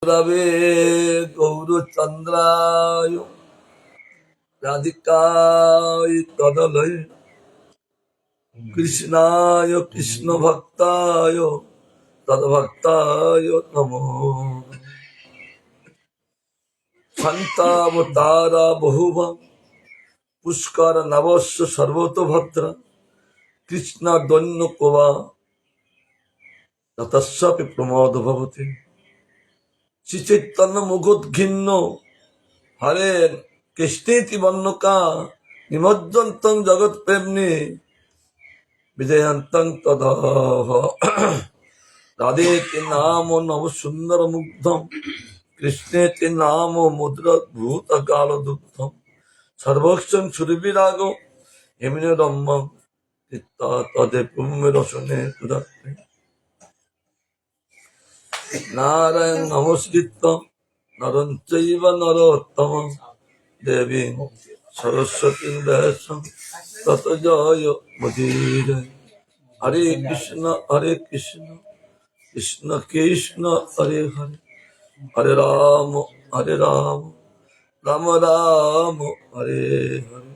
रवे गौरचंद्राय राधिकाय तदलय कृष्णाय कृष्ण भक्ताय तद्भक्ताय नमो शांतावतारा बहुवा पुष्कर नवस्य सर्वतोभद्र कृष्ण दन्य कोवा ततस्यापि प्रमोद भवति श्री चैतन्य मुखोद्घिन्न हरे कृष्णेति वर्णका निमज्जन्तं जगत प्रेमनि विजयन्तं तदाह राधेति नाम नव सुंदर मुग्धम कृष्णेति नाम मुद्रभूत काल दुग्धम सर्वक्षं सुरभिरागो यमिने रम्मं चित्ता तदे पुण्य रसने तुदत्ते नारायण नमस्कृत्य नरं चैव नरोत्तमं देवी सरस्वती व्यासं ततो जय मुदीर हरे कृष्ण कृष्ण कृष्ण हरे हरे हरे राम राम राम हरे हरे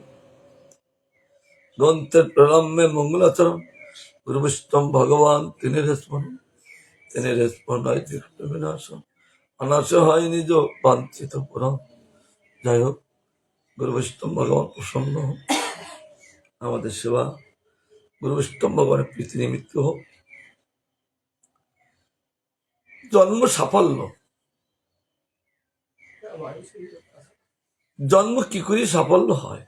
ग्रंथेर प्रारम्भे मंगलाचरण गुरु विष्णु भगवान তিনি রেসপন্ড হয় বিনাশ অনাশে হয় নিজ বাঞ্ছিত পুরাণ। যাই হোক, গুরু বৈষ্ণব ভগবান প্রসন্ন হোক, আমাদের সেবা গুরু বৈষ্ণব ভগবানের প্রীতি নিমিত্ত হোক। জন্ম সাফল্য, জন্ম কি করে সাফল্য হয়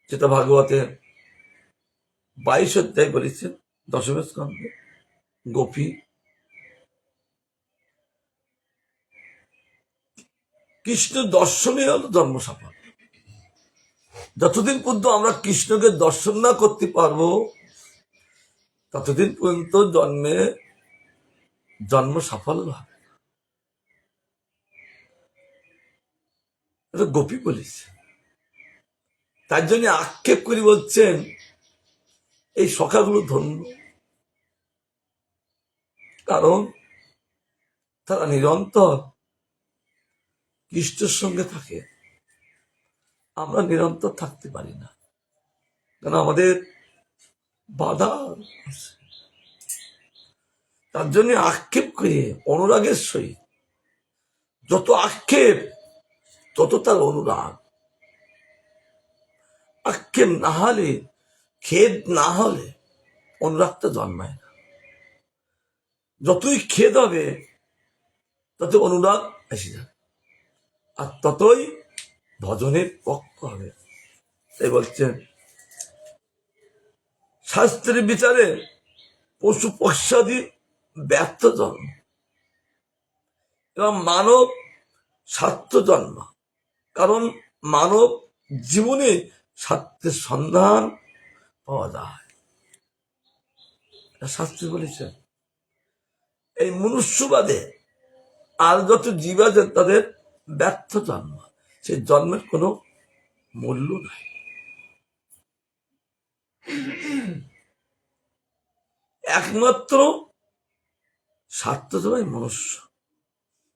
যেটা ভাগবতের 22 অধ্যায় বলেছেন, দশম স্কন্ধে গোপী কৃষ্ণ দর্শনে হল জন্ম সাফল্য। যতদিন পর্যন্ত আমরা কৃষ্ণকে দর্শন না করতে পারবো ততদিন পর্যন্ত জন্ম সাফল্য হবে। এটা গোপী বলেছে। তার জন্য আক্ষেপ করে বলছেন এই সখাগুলো ধন্য, কারণ তারা নিরন্তর কৃষ্ণের সঙ্গে থাকে। আমরা নিরন্তর থাকতে পারি না, কারণ আমাদের বাধা আছে। তার জন্য আক্ষেপ করে অনুরাগের সহিত, যত আক্ষেপ তত তার অনুরাগ। আক্ষেপ না হলে, খেদ না হলে অনুরাগটা জন্মায় না। যতই খেদ হবে তত অনুরাগ এসে যাবে, আর ততই ভজনের পক্ষ হবে। তাই বলছেন শাস্ত্রের বিচারে পশু পশ্চাদি ব্যর্থ জন্ম এবং মানব স্বার্থ জন্ম, কারণ মানব জীবনে স্বার্থের সন্ধান পাওয়া যায়। শাস্ত্রী বলেছেন এই মনুষ্যবাদে আর যত জীব আছে তাদের ব্যর্থ জন্ম, সেই জন্মের কোনো মূল্য নাই। একমাত্র স্বার্থ জমায় মনুষ্য,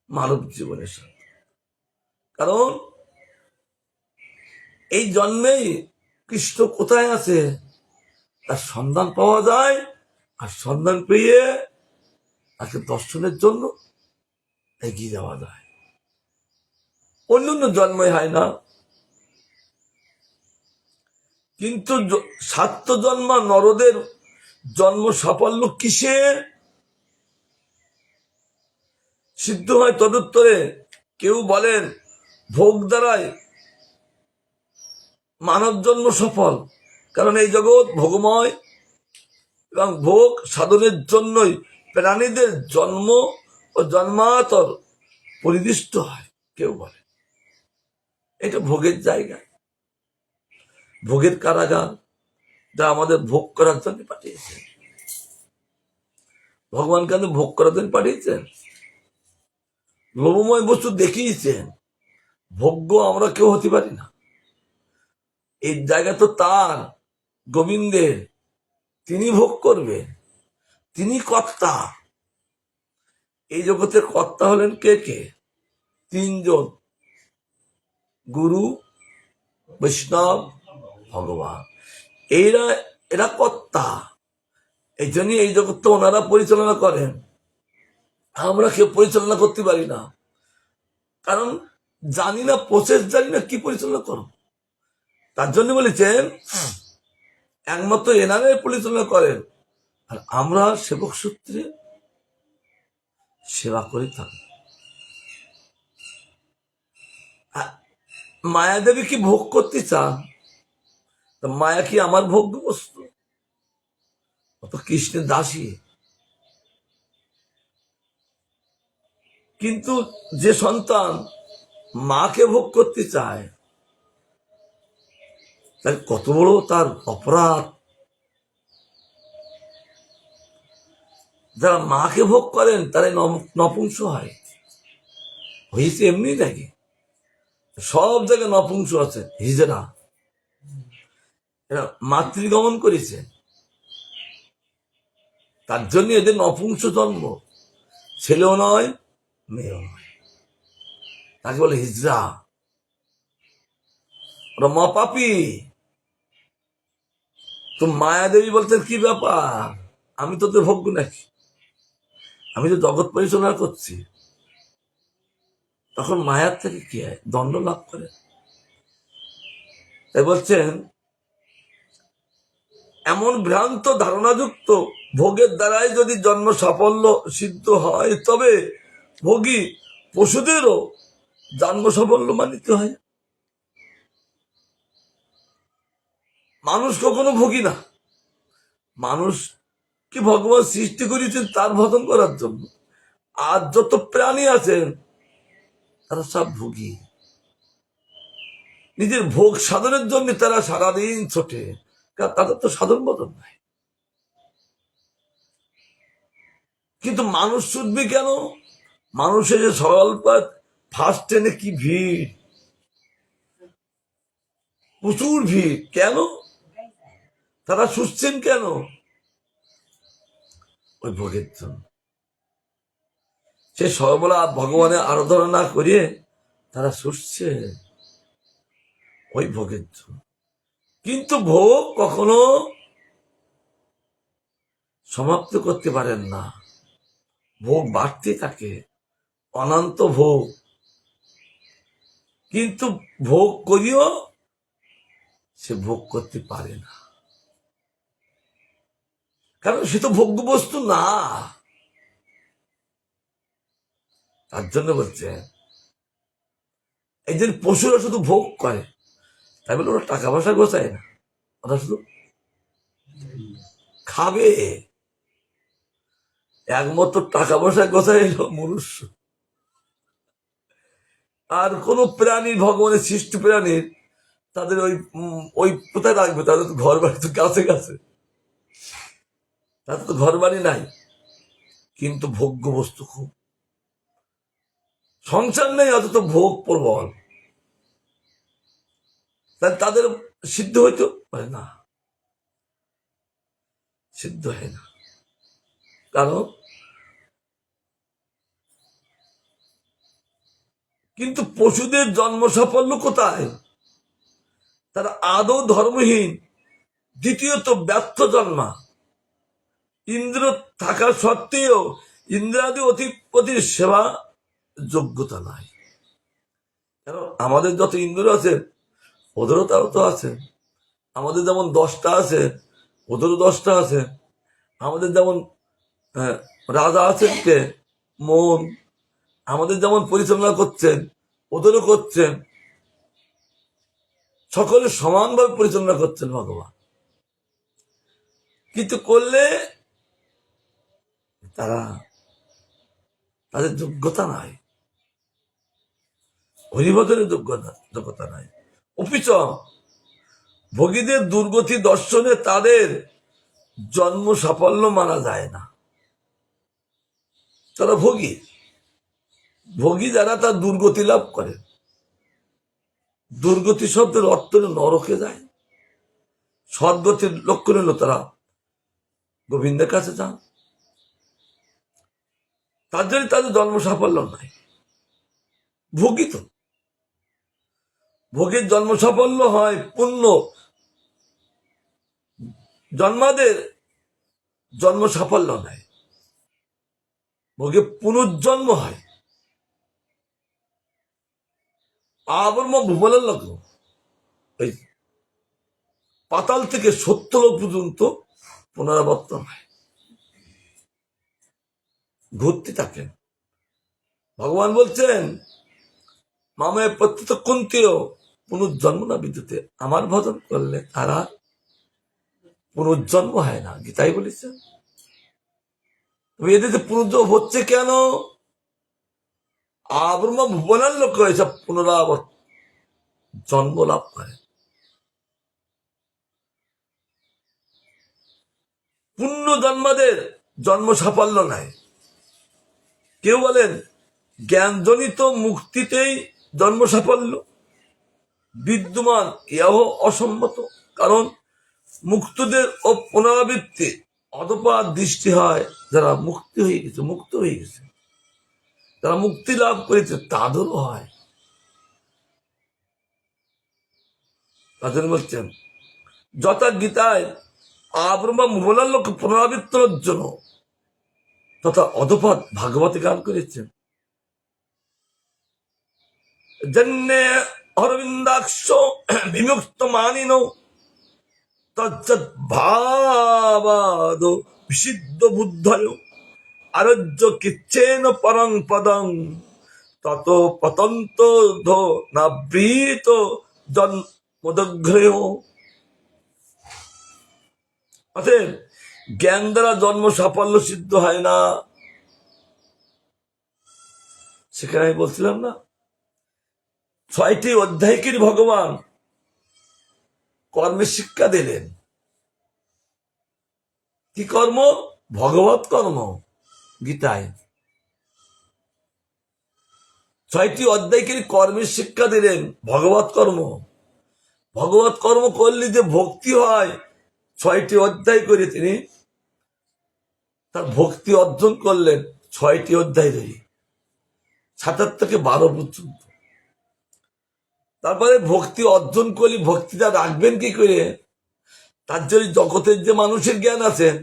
মানব জীবনের স্বার্থ। কারণ এই জন্মেই কৃষ্ণ কোথায় আছে তার সন্ধান পাওয়া যায়, আর সন্ধান পেয়ে তাকে দর্শনের জন্য এগিয়ে যাওয়া যায়। অন্যান্য জন্মে হয় না, কিন্তু সাত্য জন্মা নরদের জন্ম সাফল্য কিসে সিদ্ধ হয়? তদুত্তরে কেউ বলেন ভোগ দ্বারাই মানব জন্ম সফল, কারণ এই জগৎ ভোগময় এবং ভোগ সাধনের জন্যই প্রাণীদের জন্ম ও জন্মান্তর পরিদিষ্ট হয়। কেউ বলে এটা ভোগের জায়গা, ভোগের কারাগার, যা আমাদের ভোগ করার জন্য পাঠিয়েছেন। ভগবান কেন ভোগ করার জন্য পাঠিয়েছেন? লোভময় বস্তু দেখিয়েছেন, ভোগ্য আমরা কেউ হতে পারি না। এই জায়গা তো তার, গোবিন্দের, তিনি ভোগ করবে, তিনি কর্তা। এই জগতের কর্তা হলেন কে কে? তিনজন, গুরু, বৈষ্ণব, ভগবান। এরা কর্তা। এই জন্যই এই জগৎটা ওনারা পরিচালনা করেন, আমরা কেউ পরিচালনা করতে পারি না। কারণ জানি না, প্রসেস জানি না, কি পরিচালনা করো। তার জন্য বলেছেন একমাত্র এনারাই পরিচালনা করেন, আর আমরা সেবক সূত্রে সেবা করে থাকি। মায়াদেবী কি ভোগ করতে চান? মায়া কি আমার ভোগ্য বস্তু? অত কৃষ্ণের দাসী। কিন্তু যে সন্তান মাকে ভোগ করতে চায়, তার কত বড় তার অপরাধ। যারা মাকে ভোগ করেন তারা নপুংস হয়। হয়েছে এমনি নাকি? সব জায়গায় নপুংস আছে, হিজড়া। এরা মাতৃগমন করেছে, তার জন্য এদের নপুংস জন্ম, ছেলেও নয় মেয়েও নয়। তাকে বলে হিজড়া। ওরা মপাপি। তো মায়াদেবী বলতেন কি ব্যাপার, আমি তোদের ভোগ্য নাকি? আমি তো জগৎ পরিচালনা করছি। তখন মায়ার থেকে কি হয়? দণ্ড লাভ করে। তাই বলছেন এমন ভ্রান্ত ধারণাযুক্ত ভোগের দ্বারাই যদি জন্ম সাফল্য সিদ্ধ হয়, তবে ভোগী পশুদেরও জন্ম সাফল্য মানিতে হয়। মানুষ কখনো ভোগী না। মানুষ কি ভগবান সৃষ্টি করেছেন তার ভজন করার জন্য। আর যত প্রাণী আছেন তারা সব ভোগী। নিজের ভোগ সাধনের জন্য তারা সারাদিন ছোটে, তাদের তো সাধন বদন নাই। কিন্তু মানুষ ছুটবে কেন? মানুষের যে সরলপাত ফার্স্ট ট্রেনে কি ভিড়, প্রচুর ভিড়। কেন তারা ছুটছেন? কেন? ওই ভোগের জন্য। সে সর্বলা ভগবানের আরাধনা না করিয়ে তারা ছুটছে ওই ভোগের জন্য। কিন্তু ভোগ কখনো সমাপ্ত করতে পারেন না, ভোগ বাড়তে থাকে, অনন্ত ভোগ। কিন্তু ভোগ করিও সে ভোগ করতে পারে না, কারণ সে তো ভোগ্য বস্তু না। তার জন্য বলছে এই যে পশুরা শুধু ভোগ করে, তাই বলে ওরা টাকা পয়সা গোছায় না, ওরা শুধু খাবে। একমাত্র টাকা পয়সা গোছায় এলো মনুষ্য। আর কোন প্রাণী, ভগবানের সৃষ্টি প্রাণীর, তাদের ওই কোথায় রাখবে? তাদের তো ঘর বাড়ি তো কাছে কাছে, তাদের তো ঘর বাড়ি নাই, কিন্তু ভোগ্য বস্তু খুব। সংসার নেই অথচ ভোগ প্রবল, তাদের সিদ্ধ হইতে পারে না, সিদ্ধ হয় না। কারণ কিন্তু পশুদের জন্ম সাফল্য কোথায়? তারা আদৌ ধর্মহীন, দ্বিতীয়ত ব্যর্থ জন্মা। ইন্দ্র থাকা সত্ত্বেও ইন্দ্রাদি অধিপতির সেবা যোগ্যতা নাই। কারণ আমাদের যত ইন্দ্র আছে ওদেরও তাও তো আছে। আমাদের যেমন 10টা আছে ওদেরও 10টা আছে। আমাদের যেমন রাজা আছেন কে? মন। আমাদের যেমন পরিচালনা করছেন ওদেরও করছেন। সকলে সমানভাবে পরিচালনা করছেন ভগবান। কিন্তু করলে তাদের যোগ্যতা নাই, হরিভজনের যোগ্যতা নাই। অপিচ ভোগীদের দুর্গতি দর্শনে তাদের জন্ম সাফল্য মানা যায় না। তারা ভোগী, ভোগী যারা তার দুর্গতি লাভ করে। দুর্গতি শব্দের অর্থ নরকে যায়। সদ্গতির লক্ষণ হলো তারা গোবিন্দের কাছে যান। তার জন্য তাদের জন্ম সাফল্য নাই। ভোগী তো, ভোগের জন্ম সাফল্য হয়, পুণ্য জন্মাদের জন্ম সাফল্য নাই, ভোগে পুনর্জন্ম হয়। আবর্ম ভূগোলের লোক ওই পাতাল থেকে সত্যলোক পর্যন্ত পুনরাবর্তন হয়, ঘুরতে থাকেন। ভগবান বলছেন মামায় প্রত্যেক কুন্তীয় পুনর্জন্ম না বিদ্যুতে, আমার ভজন করলে তারা পুনর্জন্ম হয় না, গীতাই বলেছে। এদেরকে পুনর্জন্ম হচ্ছে কেন? আবর্ম ভুবনের লোক এসব পুনরাবর্তন জন্ম লাভ করে। পুণ্য জন্মাদের জন্ম সাফল্য নাই। কেউ বলেন জ্ঞানজনিত মুক্তিতেই জন্ম সাফল্য, বিদ্যমান ইহ অসম্মত। কারণ মুক্তদের ও পুনরাবৃত্তি অধপাত দৃষ্টি হয় যারা মুক্তি হয়ে গেছে, মুক্ত হয়ে গেছে, যারা মুক্তি লাভ করেছে তাদেরও হয়। তাদের বলছেন যথা গীতায় আব্রহ্মা মুবলার লোক পুনরাবৃত্তর জন্য তথা অধপাত ভাগবতী গান করেছেন। জন্যে অরবিন্দাক্ষ বিমুক্ত মানিন তজ্জৎ ভাবাদ বিশুদ্ধ বুদ্ধয় আরোজ্য কিচ্ছেন পরং পদং তত পতন্ত নাবৃত জন্মদগ্রেয়। অতএব জ্ঞান দ্বারা জন্ম সাফল্য সিদ্ধ হয় না। সেখানে আমি বলছিলাম না, 6টি অধ্যায়কের ভগবান কর্মের শিক্ষা দিলেন। কি কর্ম? ভগবত কর্ম। গীতায় 6টি অধ্যায়কের কর্মের শিক্ষা দিলেন, ভগবত কর্ম। ভগবত কর্ম করলে যে ভক্তি হয়, 6টি অধ্যায় করে তিনি তার ভক্তি অর্জন করলেন। 6টি অধ্যায় ধরে 7 থেকে 12 পর্যন্ত। তারপরে ভক্তি অর্জন করলে ভক্তিটা রাখবেন কি করে? তার জন্য জগতের যে মানুষের জ্ঞান আছেন,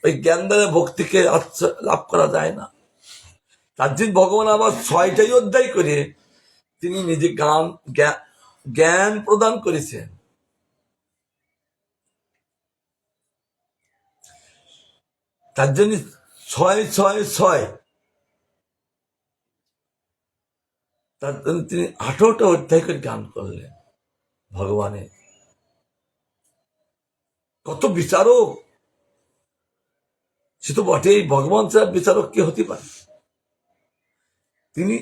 ওই জ্ঞান দ্বারা ভক্তিকে লাভ করা যায় না। তার জন্য ভগবান আবার 6টাই অধ্যায় করে তিনি নিজে জ্ঞান প্রদান করেছেন। তার জন্য 666, তার জন্য তিনি 18টা অধ্যায় করে গান করলেন। ভগবানের কত বিচারক, সে তো বটেই, ভগবান ছাড়া বিচারক কে হতে পারে? তিনি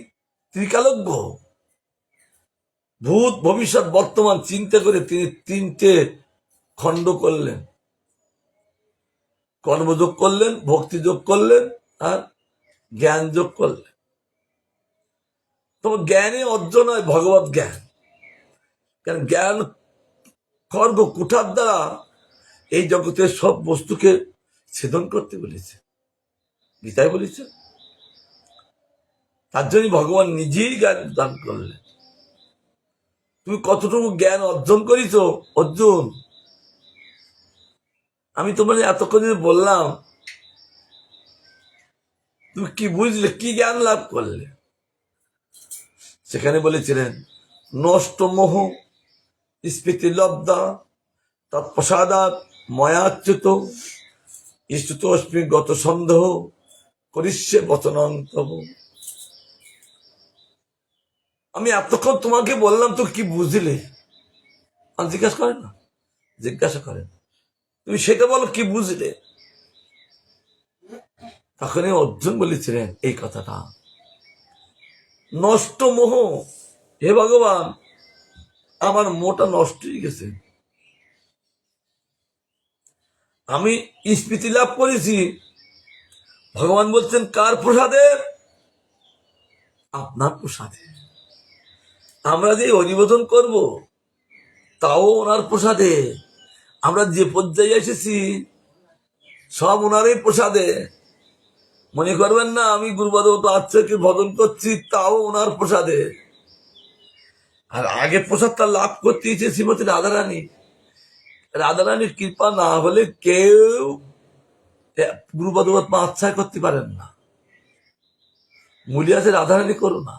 ত্রিকালজ্ঞ, ভূত ভবিষ্যৎ বর্তমান চিন্তা করে তিনি 3টে খণ্ড করলেন। কর্মযোগ করলেন, ভক্তি যোগ করলেন, আর জ্ঞান যোগ করলেন। তোমার জ্ঞানে অর্জন হয় ভগবত জ্ঞান। কারণ জ্ঞান খর্গ কুঠার দ্বারা এই জগতের সব বস্তুকে ছেদন করতে বলেছে, গীতায় বলেছে। তার জন্য ভগবান নিজেই জ্ঞান দান করলেন। তুমি কতটুকু জ্ঞান অর্জন করেছ অর্জুন? আমি তোমার এতক্ষণ বললাম, তুমি কি বুঝলে, কি জ্ঞান লাভ করলে? সেখানে বলেছিলেন নষ্ট মোহ স্মৃতি লব্ধা তৎপ্রসাদাৎ ময়াচ্যুত ইষ্টুত অস্মি গত সন্দেহ করিষ্যে বচনন্তব। আমি এতক্ষণ তোমাকে বললাম, তো কি বুঝলে? আর জিজ্ঞাসা করেন না, জিজ্ঞাসা করেন তুমি সেটা বলো, কি বুঝলে? তখনই অর্জুন বলেছিলেন এই কথাটা, নষ্ট মোহ। হে ভগবান, আমার মোটা নষ্ট হয়ে গেছে, আমি স্মৃতি লাভ করেছি। ভগবান বলছেন কার প্রসাদে? আপনার প্রসাদে। আমরা যে হরিবোধন করব তাও ওনার প্রসাদে। আমরা যে পর্যায়ে এসেছি সব ওনারই প্রসাদে। মনে করবেন না আমি গুরুবাদত আচ্ছাকে ভজন করছি, তাও ওনার প্রসাদে। আর আগে প্রসাদটা লাভ করতে ইচ্ছে শ্রীমতী রাধারানী। রাধারানীর কৃপা না হলে কেউ গুরুবাদত আচ্ছা করতে পারেন না। মূল্য আছে রাধারানী করো না।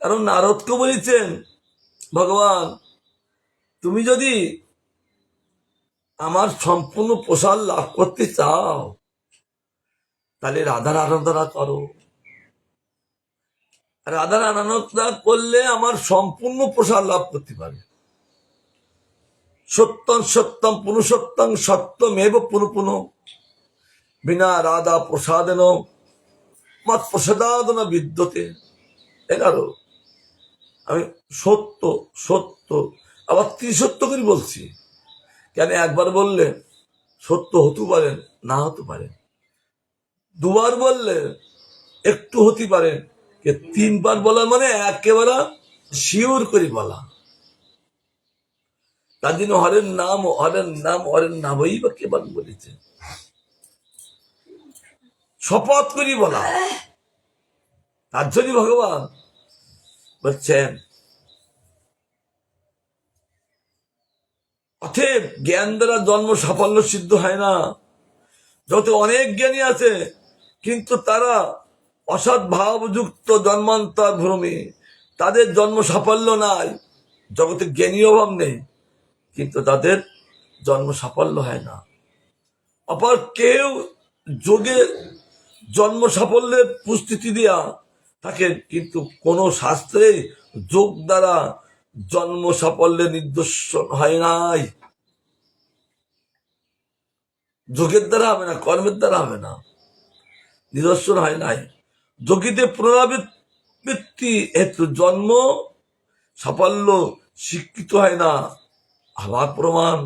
কারণ নারদকে বলেছেন, ভগবান তুমি যদি আমার সম্পূর্ণ প্রসাদ লাভ করতে চাও তাহলে রাধার আরাধনা করো। রাধার আরাধনা করলে আমার সম্পূর্ণ প্রসাদ লাভ করতে পারে। সত্যম সত্যম পুনঃসত্যং সত্যমেব পুনঃ বিনা রাধা প্রসাদেন মত প্রসাদাদন বিদ্যতে। 11 আমি সত্য সত্য আবার ত্রিসত্য করে বলছি। কেন একবার বললে সত্য হতে পারেন, না হতে পারেন। দুবার বললে একটু হতে পারেন, 3বার বলা মানে একেবারে শিওর করে বলা। তার জন্য হরের নাম হরের নাম হরের নামই বা কেবার বলেছে, শপথ করি বলা। তার জন্য ভগবান বলছেন অতএব জ্ঞান দ্বারা জন্ম সাফল্য সিদ্ধ হয় না। যত অনেক জ্ঞানী আছে কিন্তু তারা অসৎ ভাবযুক্ত জন্মান্তর ভ্রমে, তাদের জন্ম সাফল্য নাই। জগতে জ্ঞানী অভাব নেই কিন্তু তাদের জন্ম সাফল্য হয় না। আবার কেউ যোগে জন্ম সাফল্যের প্রস্তুতি দেয়া থাকে কিন্তু কোন শাস্ত্রে যোগ দ্বারা জন্ম সাফল্যের নিদর্শন হয় নাই। যোগের দ্বারা হবে না, কর্মের দ্বারা হবে না, নিদর্শন হয় নাই। যোগীদের পুনরাবৃত্তি হেতু জন্ম সাফল্য স্বীকৃত হয় না। আবার প্রমাণ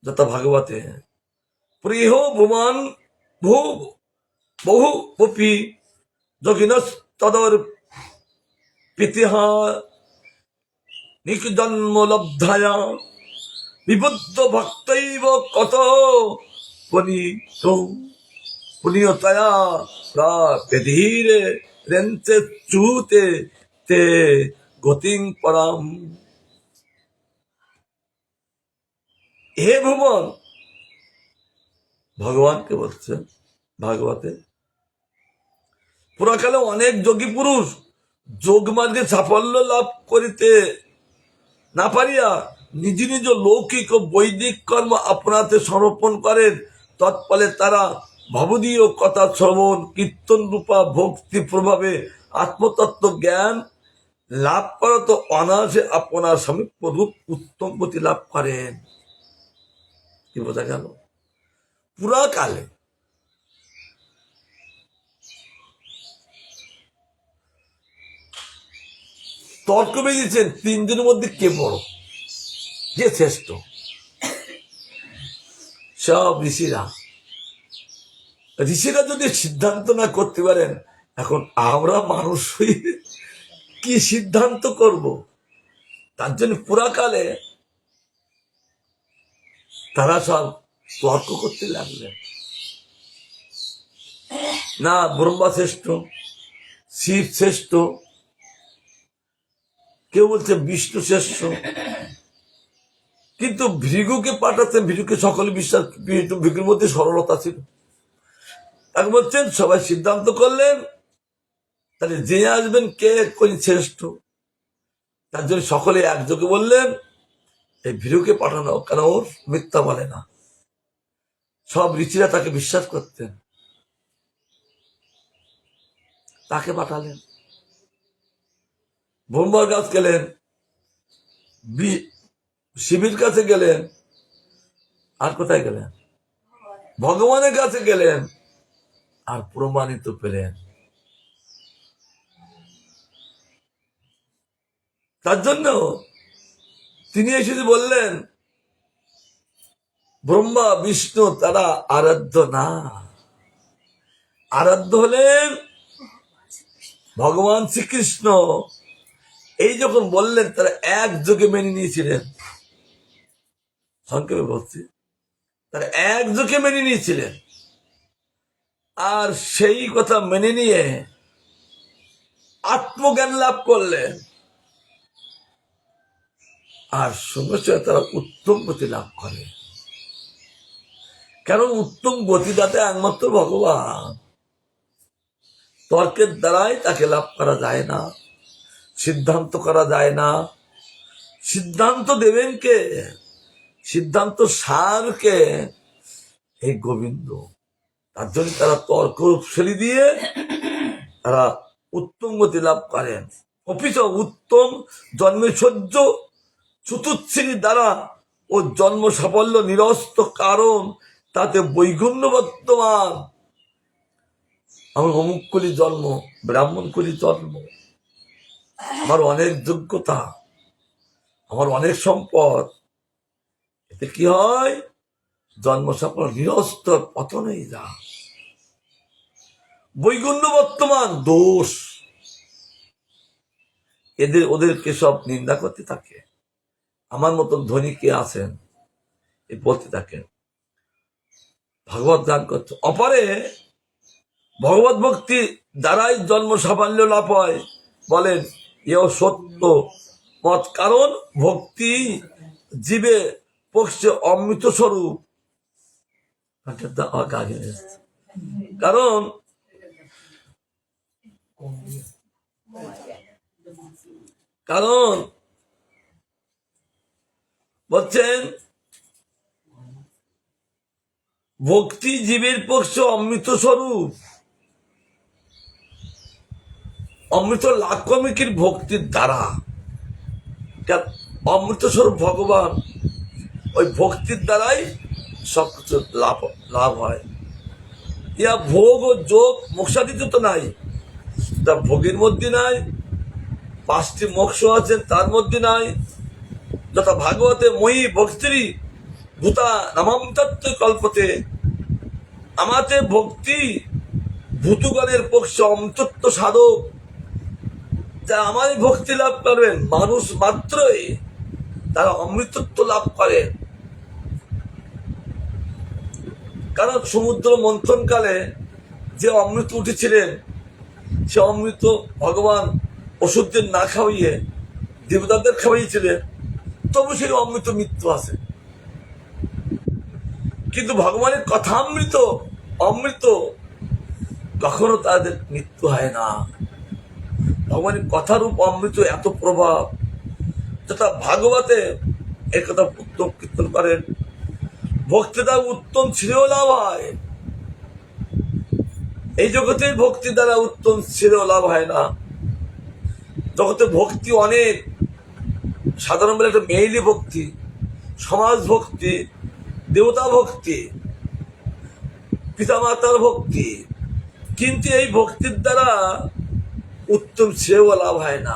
যথা ভাগবতে প্রিয় ভুমান বহু কপি যোগিনস তদর পিতিহা নিক জন্ম লব্ধায়া বিবদ্ধ ভক্তৈব কত পুনিয়তয়া প্রাপেধীরে রেন্তে চুতে তে গতিং পরাম। হে ভুবন, ভগবানকে বলছেন ভাগবতে, পুরাকালে অনেক যোগী পুরুষ যোগ মার্গে সাফল্য লাভ করিতে না পারিয়া নিজ নিজ লৌকিক ও বৈদিক কর্ম আপনাতে সমর্পণ করেন। তৎফলে তারা ভবদীয় কথা শ্রবণ কীর্তন রূপা ভক্তি প্রভাবে আত্মতত্ত্ব জ্ঞান লাভ করা তো অনায়াসে আপনার সমীপ রূপ উত্তম গতি লাভ করেন। কি বোঝা গেল? পুরাকালে তর্ক বেরিয়েছেন 3 দিনের মধ্যে কে বড়, কে শ্রেষ্ঠ। সব ঋষিরা যদি সিদ্ধান্ত না করতে পারেন, এখন আমরা মানুষ হয়ে কি সিদ্ধান্ত করব? তার জন্য পুরাকালে তারা সব তর্ক করতে লাগলেন। না ব্রহ্মা শ্রেষ্ঠ, শিব শ্রেষ্ঠ, কেউ বলছে বিষ্ণু শ্রেষ্ঠ। কিন্তু ভৃগুকে পাঠাতেন, ভৃগুকে সকলে বিশ্বাস, ভৃগুর মধ্যে সরলতা ছিল। তাকে বলছেন সবাই সিদ্ধান্ত করলেন তাহলে যে আসবেন কে কোন শ্রেষ্ঠ। তার জন্য সকলে একযোগে বললেন এই ভৃগুকে পাঠানো, কেন ওর মিথ্যা বলে না। সব ঋষিরা তাকে বিশ্বাস করতেন, তাকে পাঠালেন। ব্রহ্মার কাছে গেলেন, শিবের কাছে গেলেন, আর কোথায় গেলেন? ভগবানের কাছে গেলেন, আর প্রমাণিত পেলেন। তার জন্য তিনি এসে বললেন ব্রহ্মা বিষ্ণু তারা আরাধ্য না, আরাধ্য হলেন ভগবান শ্রীকৃষ্ণ। এই যখন বললেন তারা একযোগে মেনে নিয়েছিলেন। সংক্ষেপে বলছি, তারা একযোগে মেনে নিয়েছিলেন। আর সেই কথা মেনে নিয়ে আত্মজ্ঞান লাভ করলেন, আর সঙ্গে সঙ্গে তারা উত্তম গতি লাভ করে। কারণ উত্তম গতিদাতা একমাত্র ভগবান। তর্কের দ্বারাই তাকে লাভ করা যায় না, সিদ্ধান্ত করা যায় না। সিদ্ধান্ত দেবেন কে? সিদ্ধান্ত সারকে এই গোবিন্দ। তার জন্য তারা তর্ক ফেলি দিয়ে তারা উত্তম গতি লাভ করেন। অপিচ উত্তম জন্মৈশ্বর্য চতুর্শ্রী দ্বারা ও জন্ম সাফল্য নিরস্ত, কারণ তাতে বৈগুণ্য বর্তমান। আমার অমুক কলি জন্ম, ব্রাহ্মণ কলি জন্ম, আমার অনেক যোগ্যতা, আমার অনেক সম্পদ, এতে কি হয়? জন্ম সাফল্য নিরস্ত, পতনেই যা। বৈগুণ্য বর্তমান দোষ, ওদেরকে সব নিন্দা করতে থাকে। আমার মতন ধনী কে আছেন এ বলতে থাকেন। ভাগবত গান করছে, অপরে ভগবত ভক্তি দ্বারাই জন্ম সাফল্য লাভ হয়, বলেন এও সত্য মত। কারণ ভক্তি জীবে পক্ষে অমৃত স্বরূপ। কারণ কারণ বলছেন ভক্তি জীবের পক্ষে অমৃত স্বরূপ। অমৃত লাভ কর্মে কি? ভক্তির দ্বারা। অমৃত স্বরূপ ভগবান, ওই ভক্তির দ্বারাই সবকিছু লাভ হয়। ইয়া ভোগ ও যোগ মোক্ষাদিতে তো নাই, তা ভোগের মধ্যে নাই। 5টি মোক্ষ আছেন তার মধ্যে নাই। যথা ভাগবতে মই ভক্তিরি ভূতা নামাম তত্ত্ব কল্পতে। আমাদের ভক্তি ভূতগণের পক্ষে অমৃতত্ব সাধক। তা আমারই ভক্তি লাভ করবেন মানুষ মাত্রই তারা অমৃতত্ব লাভ করে। কারণ সমুদ্র মন্থন কালে যে অমৃত উঠেছিলেন, সে অমৃত ভগবান ওষুধদের না খাওয়িয়ে দেবতাদের খাওয়াইছিলেন, তবু সেই অমৃত মৃত্যু আছে। কিন্তু ভগবানের কথামৃত অমৃত কখনো তাদের মৃত্যু হয় না। ভগবানের কথারূপ অমৃত এত প্রভাব, তথা ভাগবতে একথা উত্তম কীর্তন করেন, ভক্তিটা উত্তম শ্রেয় লাভ হয়। এই জগতে ভক্তি দ্বারা উত্তম শ্রেয় লাভ হয় না। জগতে ভক্তি অনেক, সাধারণ বলে একটা মেইলি ভক্তি, সমাজ ভক্তি, দেবতা ভক্তি, পিতামাতার ভক্তি, কিন্তু এই ভক্তির দ্বারা উত্তম শ্রেয় লাভ হয় না।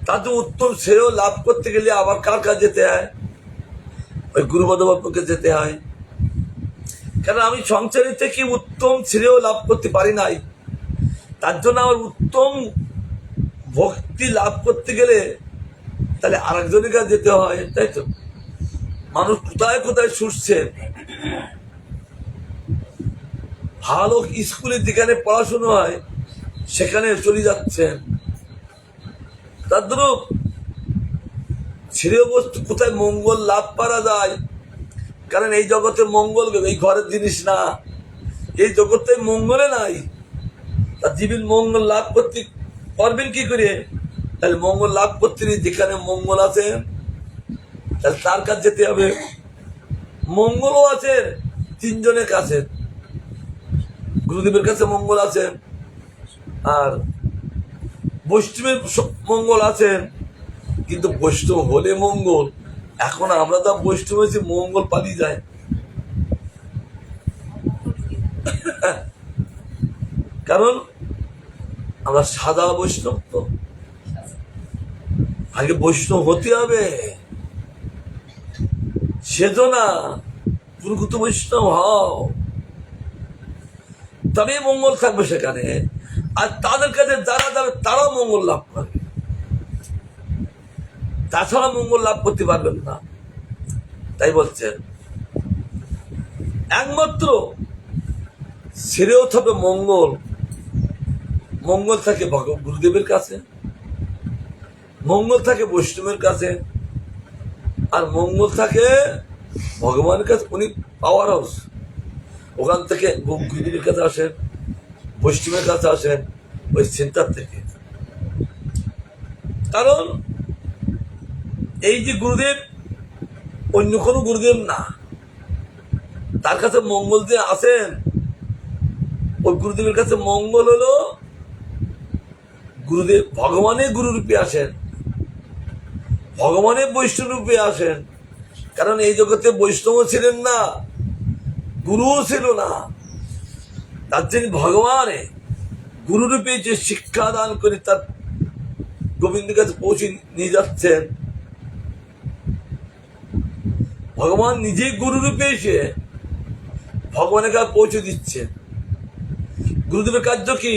তাতে উত্তম শ্রেয় লাভ করতে গেলে আবার কার কাছে যেতে হয়? ওই গুরুপদ বাপুকে যেতে হয়। কারণ আমি সংসারে থেকে উত্তম শ্রেয় লাভ করতে পারি নাই, তার জন্য আমার উত্তম ভক্তি লাভ করতে গেলে তাহলে আরেকজনের কাছে যেতে হয়, তাই তো? মানুষ কোথায় কোথায় ছুটছে, ভালো স্কুলে যেখানে পড়াশুনো হয় সেখানে চলে যাচ্ছেন। তদ্রূপ শ্রেয় বস্তু কোথায় মঙ্গল লাভ করা যায়, কারণ এই জগতে মঙ্গল এই ঘরের জিনিস না, এই জগতে মঙ্গলে নাই। তা জীবন মঙ্গল লাভ করতে পারবেন কি করে? তাহলে মঙ্গল লাভ করতে যেখানে মঙ্গল আছে তাহলে তার কাছে যেতে হবে। মঙ্গলও আছে 3 জনের কাছে, গুরুদেবের কাছে মঙ্গল আছে, আর বৈষ্ণবের মঙ্গল আছে। কিন্তু বৈষ্ণব হলে মঙ্গল, এখন আমরা তো বৈষ্ণব হয়েছি, মঙ্গল পালিয়ে যায়। কারণ আমরা সাদা বৈষ্ণব, তো আগে বৈষ্ণব হতে হবে, সেজো না প্রকৃত বৈষ্ণব হও, তবে মঙ্গল থাকবে সেখানে। আর তাদের কাছে যারা যাবে তারাও মঙ্গল লাভ করবে, তাছাড়া মঙ্গল লাভ করতে পারবেন না। তাই বলছেন একমাত্র ছেড়েও থাকবে মঙ্গল। মঙ্গল থাকে গুরুদেবের কাছে, মঙ্গল থাকে বৈষ্ণবের কাছে, আর মঙ্গল থাকে ভগবানের কাছে। উনি পাওয়ার হাউস। ওখান থেকে গুরুদেবের কাছে আসেন, বৈষ্ণবের কাছে আসেন, ওই সেন্টার থেকে। কারণ এই যে গুরুদেব অন্য কোনো গুরুদেব না, তার কাছে মঙ্গল যে আসেন, ওই গুরুদেবের কাছে মঙ্গল হলো গুরুদেব ভগবানের গুরুরূপে আসেন, ভগবানের বৈষ্ণব রূপে আসেন। কারণ এই জগতে বৈষ্ণব ছিলেন না, গুরুও ছিল না। তার জন্য ভগবানে গুরুরূপে যে শিক্ষা দান করে তার গোবিন্দের কাছে পৌঁছে নিয়ে যাচ্ছেন, ভগবান নিজেই গুরুরূপে এসে ভগবানের কাছে পৌঁছে দিচ্ছেন। গুরুদেবের কার্য কি?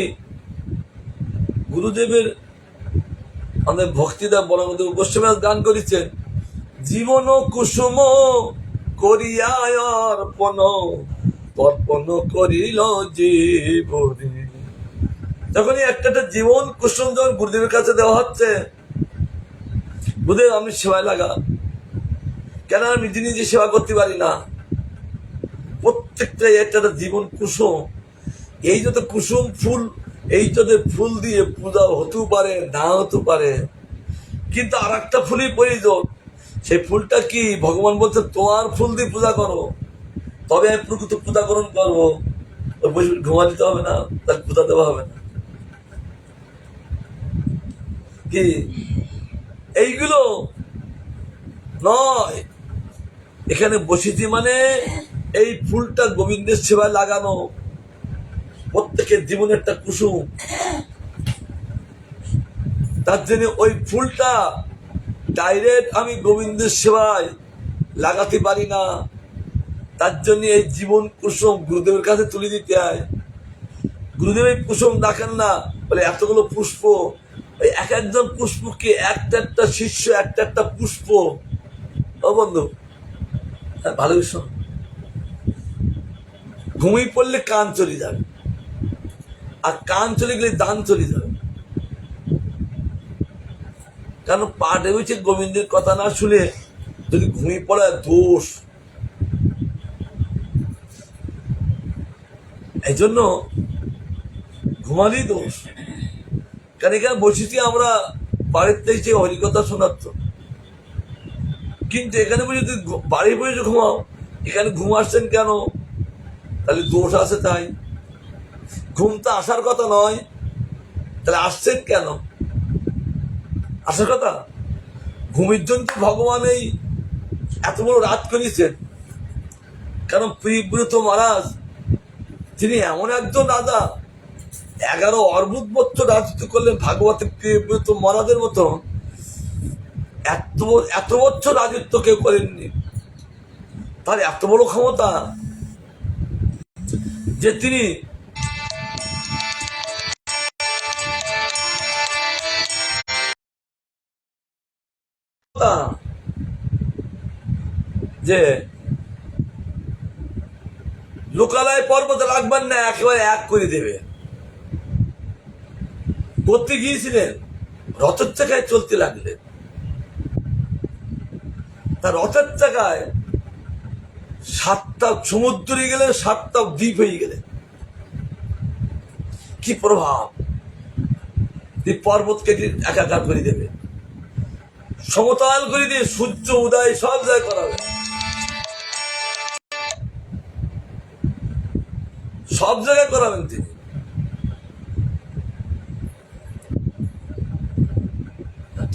গুরুদেবের আমাদের ভক্তিদা বলদেব গোস্বামী গান করেছেন, জীবন কুসুম করিয়া অর্পণ, অর্পণ করিল জীবনে। যখনই একটা জীবন কুসুম যখন গুরুদেবের কাছে দেওয়া হচ্ছে, গুরুদেব আমি সেবায় লাগা, কেন আমি নিজে নিজে সেবা করতে পারি না? প্রত্যেকটা একটা জীবন কুসুম। এই যত কুসুম ফুল, এই যত ফুল দিয়ে পূজা হতেও পারে, না হতে পারে, কিন্তু আর একটা ফুলই প্রয়োজন। সেই ফুলটা কি? ভগবান বলছে তোমার ফুল দিয়ে পূজা করো, তবে আমি প্রকৃত পূজা গ্রহণ করবো। ওই বসে ঘুমা দিতে হবে না, তার পূজা দেওয়া হবে না। কি এইগুলো নয়। এখানে বসেছি মানে এই ফুলটা গোবিন্দের সেবায় লাগানো, প্রত্যেকের জীবনে একটা কুসুম। তার জন্য ওই ফুলটা ডাইরেক্ট আমি গোবিন্দের সেবায় লাগাতে পারি না। তার জন্য এই জীবন কুসুম গুরুদেবের কাছে তুলে দিতে হয়। গুরুদেব এই কুসুম রাখেন না, বলে এতগুলো পুষ্প, ওই এক একজন পুষ্পকে একটা একটা শিষ্য, একটা একটা পুষ্প। ও বন্ধু, ভালো বিষয়। ঘুমিয়ে পড়লে কান চলে যাবে, আর কান চলে গেলে দান চলে যাবে। কারণ পাঠে হয়েছে গোবিন্দের কথা না শুনে যদি ঘুমিয়ে পড়া দোষ। এই জন্য ঘুমালেই দোষ। কারণ এখানে বসেছি আমরা বাড়ির থেকে হরিকথা শোনাচ্ছ, কিন্তু এখানে বসে যদি বাড়ি বসে ঘুমাও, এখানে ঘুম আসছেন কেন? তাহলে দোষ আছে। তাই ঘুম তো আসার কথা নয়, তাহলে আসছেন কেন? আসার কথা ঘুমের জন্য ভগবান এই এত বড় রাত করেছেন। কারণ প্রিয়ব্রত মহারাজ তিনি এমন একজন রাজা, 11 অর্বুদ বছর রাজত্ব করলেন। ভাগবতের প্রিয়ব্রত মহারাজের মতো এত বছর রাজত্ব কেউ করেননি। তার এত বড় ক্ষমতা যে তিনি যে লোকালয় পর্বতে রাখবেন না, একেবারে এক করে দেবে। করতে গিয়েছিলেন, রথের চাকায় চলতে লাগলেন। তার রথের চাকায় 7টা সমুদ্রে গেলে 7টা দ্বীপ হয়ে গেলে কি প্রভাব! পর্বতকে একাকার করে দেবে, সমতল করে দিয়ে সূর্য উদয় সব জায়গায় করাবে, সব জায়গায় করাবেন তিনি।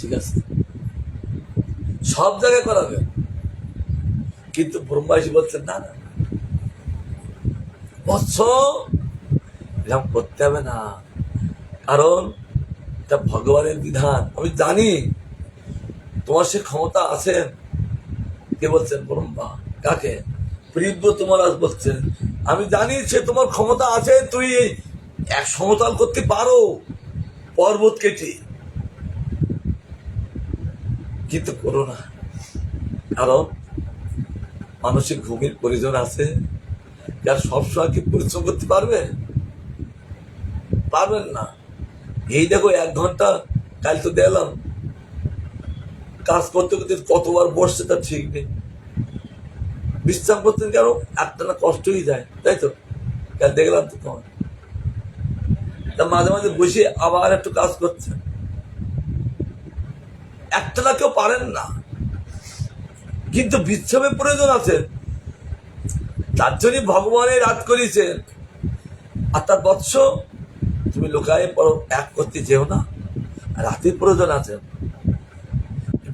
ঠিক আছে, সব জায়গায় করাবেন। কিন্তু ব্রহ্মাইশী বলছেন না, না বৎস, এরকম করতে হবে না, কারণ এটা ভগবানের বিধান। আমি জানি তোমার সে ক্ষমতা আছেন। কে বলছেন? ব্রহ্মা। কাকে? প্রিয়ব্রত মহারাজ বলছেন, আমি জানি সে তোমার ক্ষমতা আছে, তুই এক সমতল করতে পারো পর্বত কেটে, কিন্তু করো না। কারণ মানুষের ঘুমের প্রয়োজন আছে, আর সবসময় কি পরিশ্রম করতে পারবেন? পারবেন না। এই দেখো 1 ঘন্টা কাল তো দেখলাম কাজ করতে করতে কতবার বসছে তার ঠিক নেই। বিশ্রাম করতেন কেন? একটা না কষ্টই যায়, তাই তো? কাল দেখলাম তো তোমার তা মাঝে মাঝে বসে আবার একটু কাজ করছেন। একটা না কেউ পারেন না, কিন্তু বিশ্রামের প্রয়োজন আছে। তার জন্য ভগবানের রাত করিয়েছেন। আর তার বৎস তুমি লোকায় পড়ো, এক করতে যেও না, রাতের প্রয়োজন আছে।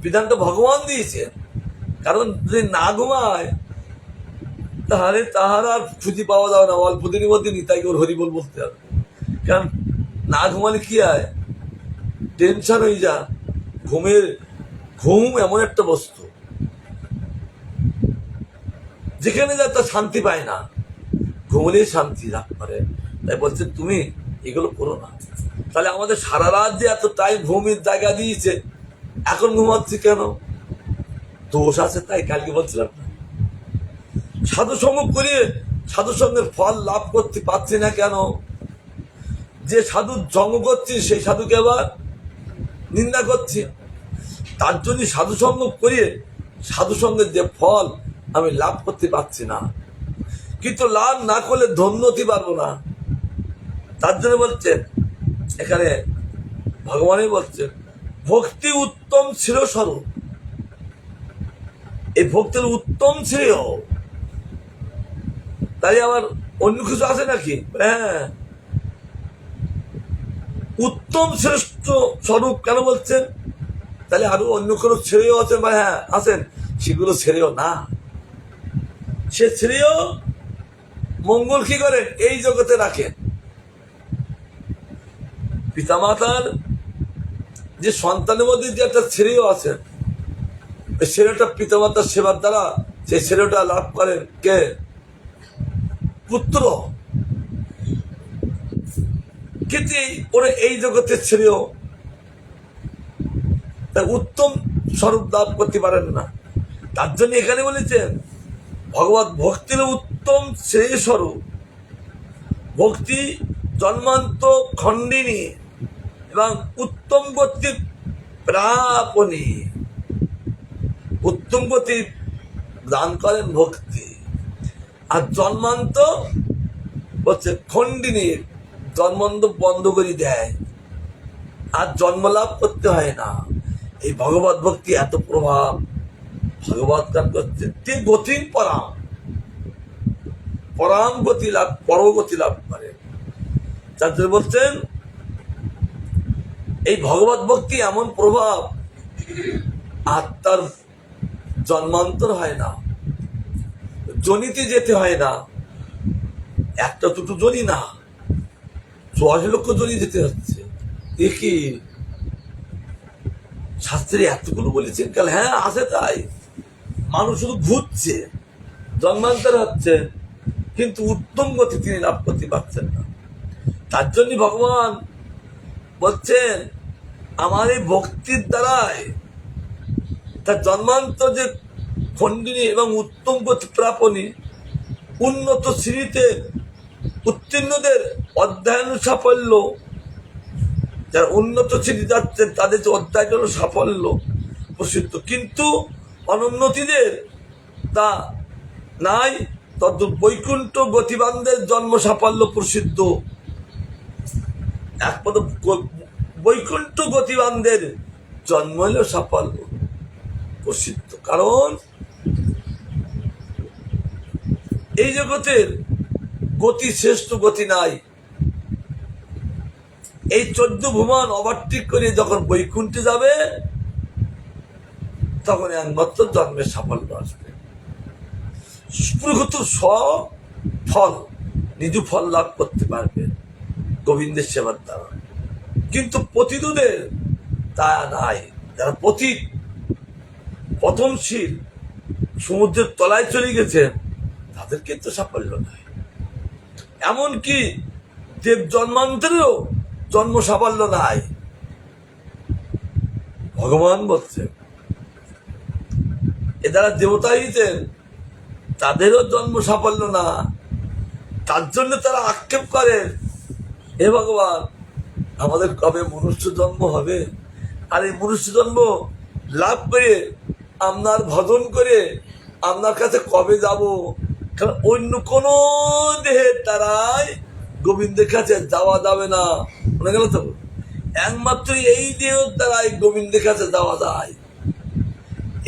বিধানটা ভগবান দিয়েছে, কারণ যদি না ঘুমায় তাহলে তাহার আর খুঁজে পাওয়া যাবে না, অল্প দিনের মধ্যে নিতাই ওর হরিবল বলতে হবে। কারণ না ঘুমালে কি হয়, টেনশন হয়ে যা। ঘুম এমন একটা বস্তু যেখানে যা তার শান্তি পায় না, ঘুমলেই শান্তি লাভ করে। তাই বলছে তুমি এগুলো করো না। তাহলে আমাদের সারা রাত যে এত টাইম ঘুমের জায়গা দিয়েছে, এখন ঘুমাচ্ছি কেন? দোষ আছে। তাই কালকে বলছিলাম না, সাধু সঙ্গ করিয়ে সাধু সঙ্গের ফল লাভ করতে পারছি না কেন? যে সাধু সঙ্গ করছি সেই সাধুকে আবার নিন্দা করছি। তার জন্য সাধু সঙ্গ করিয়ে সাধু সঙ্গের যে ফল আমি লাভ করতে পারছি না, কিন্তু লাভ না করলে ধন্য হতে পারবো না। তার জন্য বলছেন এখানে ভগবানই বলছেন ভক্তি উত্তম চিরস্বরূপ। এই ভক্তির উত্তম শ্রেয়, তাই আবার অন্য কিছু আছে নাকি? হ্যাঁ, উত্তম শ্রেষ্ঠ স্বরূপ কেন বলছেন? তাহলে আরো অন্য কোনো শ্রেয় আছে বা হ্যাঁ আছেন, সেগুলো শ্রেয় না। সে শ্রেয় মঙ্গল কি করেন এই জগতে রাখেন। পিতামাতার যে সন্তানের মধ্যে যে একটা শ্রেয় আছে, ওই শ্রেয়টা পিতামাতার সেবার দ্বারা সেই শ্রেয়টা লাভ করেন কে? পুত্র। কিন্তু ওরা এই জগতের শ্রেয় তার উত্তম স্বরূপ লাভ করতে পারেন না। তার জন্য এখানে বলেছেন ভগবত ভক্তির উত্তম শ্রেয় স্বরূপ। ভক্তি জন্মান্ত খণ্ডিনী এবং উত্তম গতি প্রাপনী। উত্তম গতি দান করেন ভক্তি, আর জন্মান্ত হচ্ছে খণ্ডিনী, জন্মান্ত বন্ধ করে দেয়, আর জন্ম লাভ করতে হয় না। এই ভগবত ভক্তি এত প্রভাব, ভগবত গান করছে তে গতির পরাম, পরাম গতি লাভ, পরগতি লাভ করে। তার জন্য বলছেন এই ভগবত ভক্তি এমন প্রভাব, আত্মার জন্মান্তর হয় না, জনিতে যেতে হয় না। একটা দুটো জনি না, 84 লক্ষ জনি যেতে হচ্ছে। দেখি শাস্ত্রে এতগুলো বলেছেন কাল, হ্যাঁ আছে। তাই মানুষ শুধু ঘুরছে, জন্মান্তর হচ্ছে, কিন্তু উত্তম গতি তিনি লাভ করতে পারছেন না। তার জন্য ভগবান বলছেন আমার এই ভক্তির দ্বারাই তার জন্মান্তর যে খণ্ডিনী এবং উত্তম গতি প্রাপনী, উন্নত শ্রীতে উত্তীর্ণদের অধ্যয়ন সাফল্য, যারা উন্নত শ্রী যাচ্ছেন তাদের যে অধ্যায়টা হলো সাফল্য প্রসিদ্ধ, কিন্তু অনুন্নতিদের তা নাই। তদ বৈকুণ্ঠ গতিবানদের জন্ম সাফল্য প্রসিদ্ধ। একপদ বৈকুণ্ঠ গতিবানদের জন্ম হলো সাফল্য প্রসিদ্ধ। কারণ এই জগতের গতি শ্রেষ্ঠ গতি নাই। এই 14 ভুবন ওভারটেক করে যখন বৈকুণ্ঠে যাবে, তখন একমাত্র জন্মের সাফল্য আসবে। প্রকৃত ফল নিজ ফল লাভ করতে পারবে গোবিন্দের সেবার দ্বারা। কিন্তু পতিতদের তা নাই। যারা পতিত, পতনশীল, সমুদ্রের তলায় চলে গেছে, তাদের কিন্তু সাফল্য নাই। এমনকি দেব জন্মান্তরেও জন্ম সাফল্য নাই। ভগবান বলছে এ দ্বারা দেবতা হইতেন, তাদেরও জন্ম সাফল্য না। তার জন্য তারা আক্ষেপ করে, হে ভগবান আমাদের কবে মনুষ্য জন্ম হবে, আর এই মনুষ্য জন্ম লাভ করে আপনার ভজন করে আপনার কাছে কবে যাব। কারণ অন্য কোন দেহের দ্বারাই গোবিন্দের কাছে যাওয়া যাবে না, মনে গেল তো, একমাত্র এই দেহের দ্বারাই গোবিন্দের কাছে যাওয়া যায়।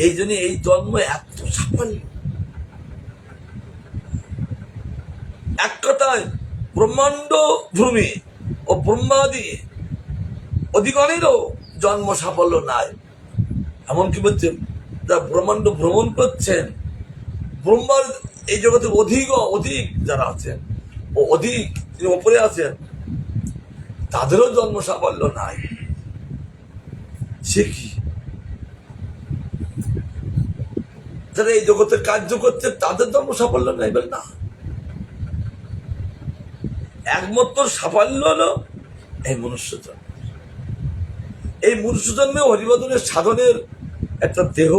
এই জন্য এই জন্ম এত সাফল্য। এক কথায় ব্রহ্মাণ্ড ভূমি ও ব্রহ্মাদি অধিগণেরও জন্ম সাফল্য নাই। এমনকি বলছেন যারা ব্রহ্মাণ্ড ভ্রমণ করছেন, ব্রহ্মার এই জগতে অধিক যারা আছেন ও অধিক তিনি ওপরে আছেন, তাদেরও জন্ম সাফল্য নাই। সে কি? যারা এই জগতে কার্য করছে তাদের জন্ম সাফল্য নাই বলে না, একমাত্র সাফল্য হলো এই মনুষ্য জন্ম। এই মনুষ্য জন্মে হরিবদনের সাধনের একটা দেহ,